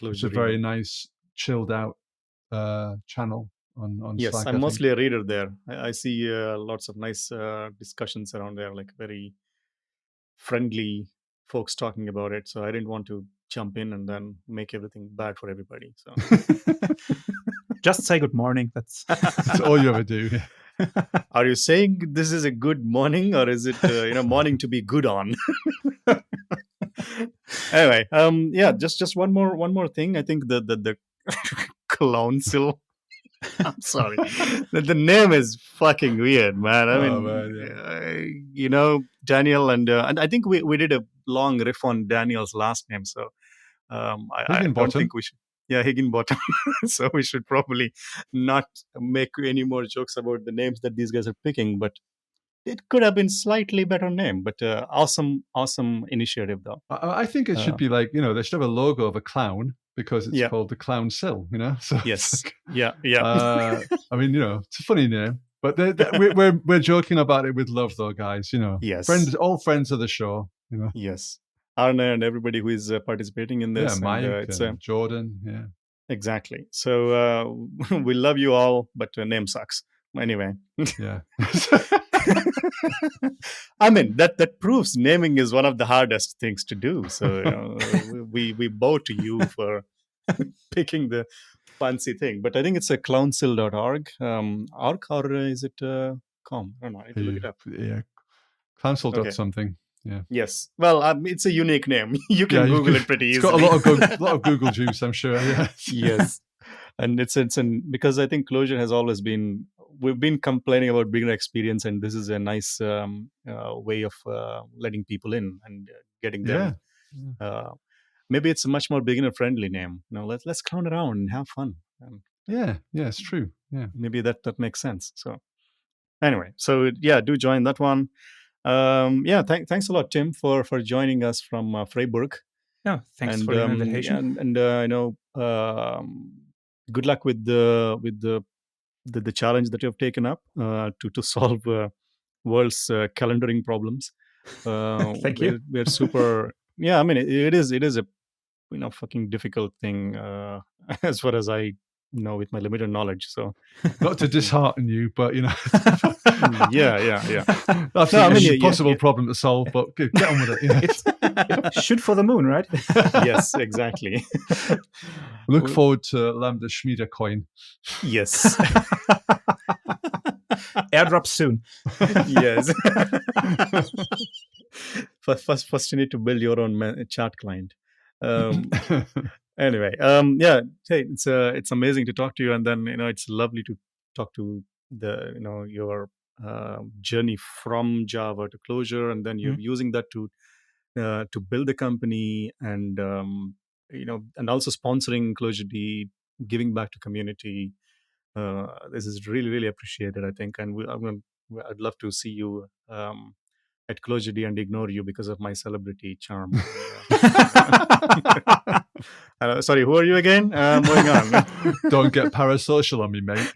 It's a very nice, chilled out channel on yes, Slack. I'm mostly a reader there. I see lots of nice discussions around there, like very friendly folks talking about it. So I didn't want to jump in and then make everything bad for everybody. So just say good morning. That's all you ever do. Are you saying this is a good morning, or is it morning to be good on? Anyway, just one more thing. I think the council. I'm sorry, the name is fucking weird, man. I mean, Daniel and I think we did a long riff on Daniel's last name, so I don't think we should. Higginbottom. So we should probably not make any more jokes about the names that these guys are picking, but it could have been slightly better name. But awesome initiative though. I think it should be like, they should have a logo of a clown because it's called the Clown Sill, So yes, I mean, it's a funny name, but we're joking about it with love, though, guys. Yes, all friends of the show. Yes, Arne and everybody who is participating in this. Yeah, Mike and Jordan. Yeah, exactly. So we love you all, but name sucks. Anyway. Yeah. I mean, that proves naming is one of the hardest things to do. So we bow to you for picking the fancy thing. But I think it's a clownsill.org. Org, or is it com? I don't know. I need to look it up. Yeah, clownsill. Something. Yeah. Yes. Well, it's a unique name. You can Google it pretty easily. It's got a lot of Google juice, I'm sure. Yes. Yes. And it's because I think Clojure has always been. We've been complaining about beginner experience, and this is a nice way of letting people in and getting them. Yeah. Maybe it's a much more beginner-friendly name. Let's clown around and have fun. Yeah, it's true. Yeah, maybe that makes sense. So anyway, do join that one. Thanks a lot, Tim, for joining us from Freiburg. Yeah, thanks for the invitation. And I know. Good luck with the challenge that you have taken up to solve world's calendaring problems. Thank you. We're super. Yeah, I mean it is a fucking difficult thing as far as I know with my limited knowledge. So not to dishearten you, but yeah. That's an impossible problem to solve. But get on with it. Shoot for the moon, right? Yes, exactly. Look forward to Lambda Schmieder coin. Yes. Airdrop soon. Yes. First you need to build your own chat client. Anyway, hey, it's amazing to talk to you, and then it's lovely to talk to your journey from Java to Clojure, and then you're using that to build a company, and and also sponsoring Clojure D, giving back to community. This is really, really appreciated, I think, and I'd love to see you at Clojure D and ignore you because of my celebrity charm. Sorry, who are you again? Moving on. Don't get parasocial on me, mate.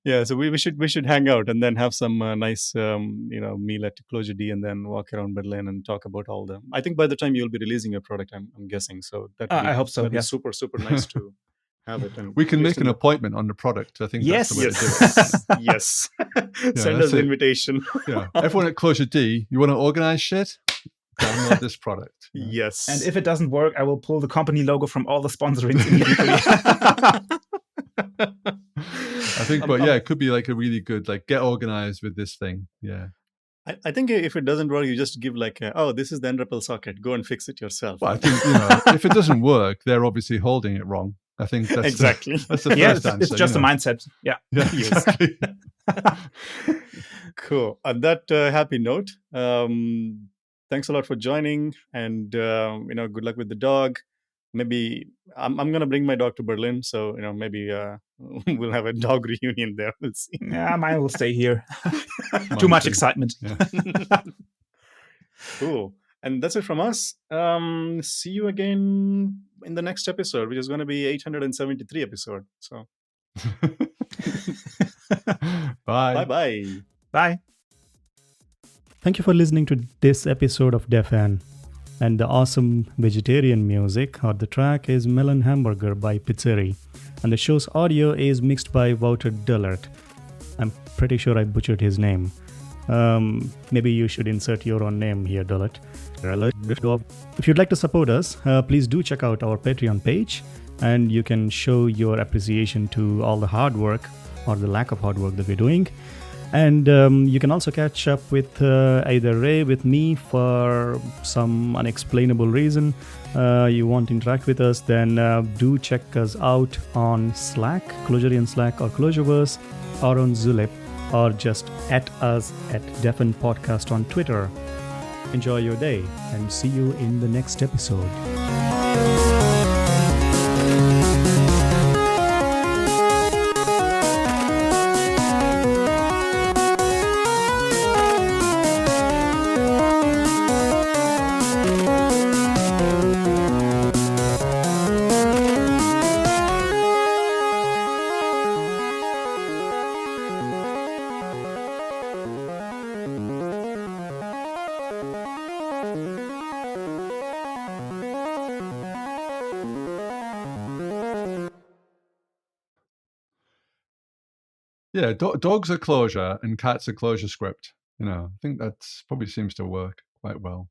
Yeah, so we should hang out and then have some nice meal at Clojure D, and then walk around Berlin and talk about all the. I think by the time you'll be releasing your product, I'm guessing. So I hope so. Yeah, super nice to have it. And we can make an appointment on the product. I think that's the way to do it. Yes. Send us an invitation. Yeah, everyone at Clojure D, you want to organize shit? Download this product. Yes. And if it doesn't work, I will pull the company logo from all the sponsorings immediately. I think, but it could be like a really good, get organized with this thing. Yeah. I think if it doesn't work, you just give this is the nRPL socket. Go and fix it yourself. Well, I think, if it doesn't work, they're obviously holding it wrong. I think that's exactly. That's the first answer. It's just a mindset. Yeah. Exactly. Cool. On that happy note, thanks a lot for joining, and good luck with the dog. Maybe I'm gonna bring my dog to Berlin, so maybe we'll have a dog reunion there. We'll see. Yeah, mine will stay here. Too much excitement. Yeah. Cool. And that's it from us. See you again in the next episode, which is going to be 873 episode. So bye. Bye. Bye. Thank you for listening to this episode of DefN. And the awesome vegetarian music, or the track, is Melon Hamburger by Pizzeri. And the show's audio is mixed by Wouter Dillert. I'm pretty sure I butchered his name. Maybe you should insert your own name here, Dillert. If you'd like to support us, please do check out our Patreon page, and you can show your appreciation to all the hard work, or the lack of hard work, that we're doing. And you can also catch up with either Ray, with me, for some unexplainable reason. You want to interact with us, then do check us out on Slack, Clojurian Slack, or Clojureverse, or on Zulip, or just at us at DefN Podcast on Twitter. enjoy your day, and see you in the next episode. Yeah, dogs are Clojure and cats are Clojure script. I think that probably seems to work quite well.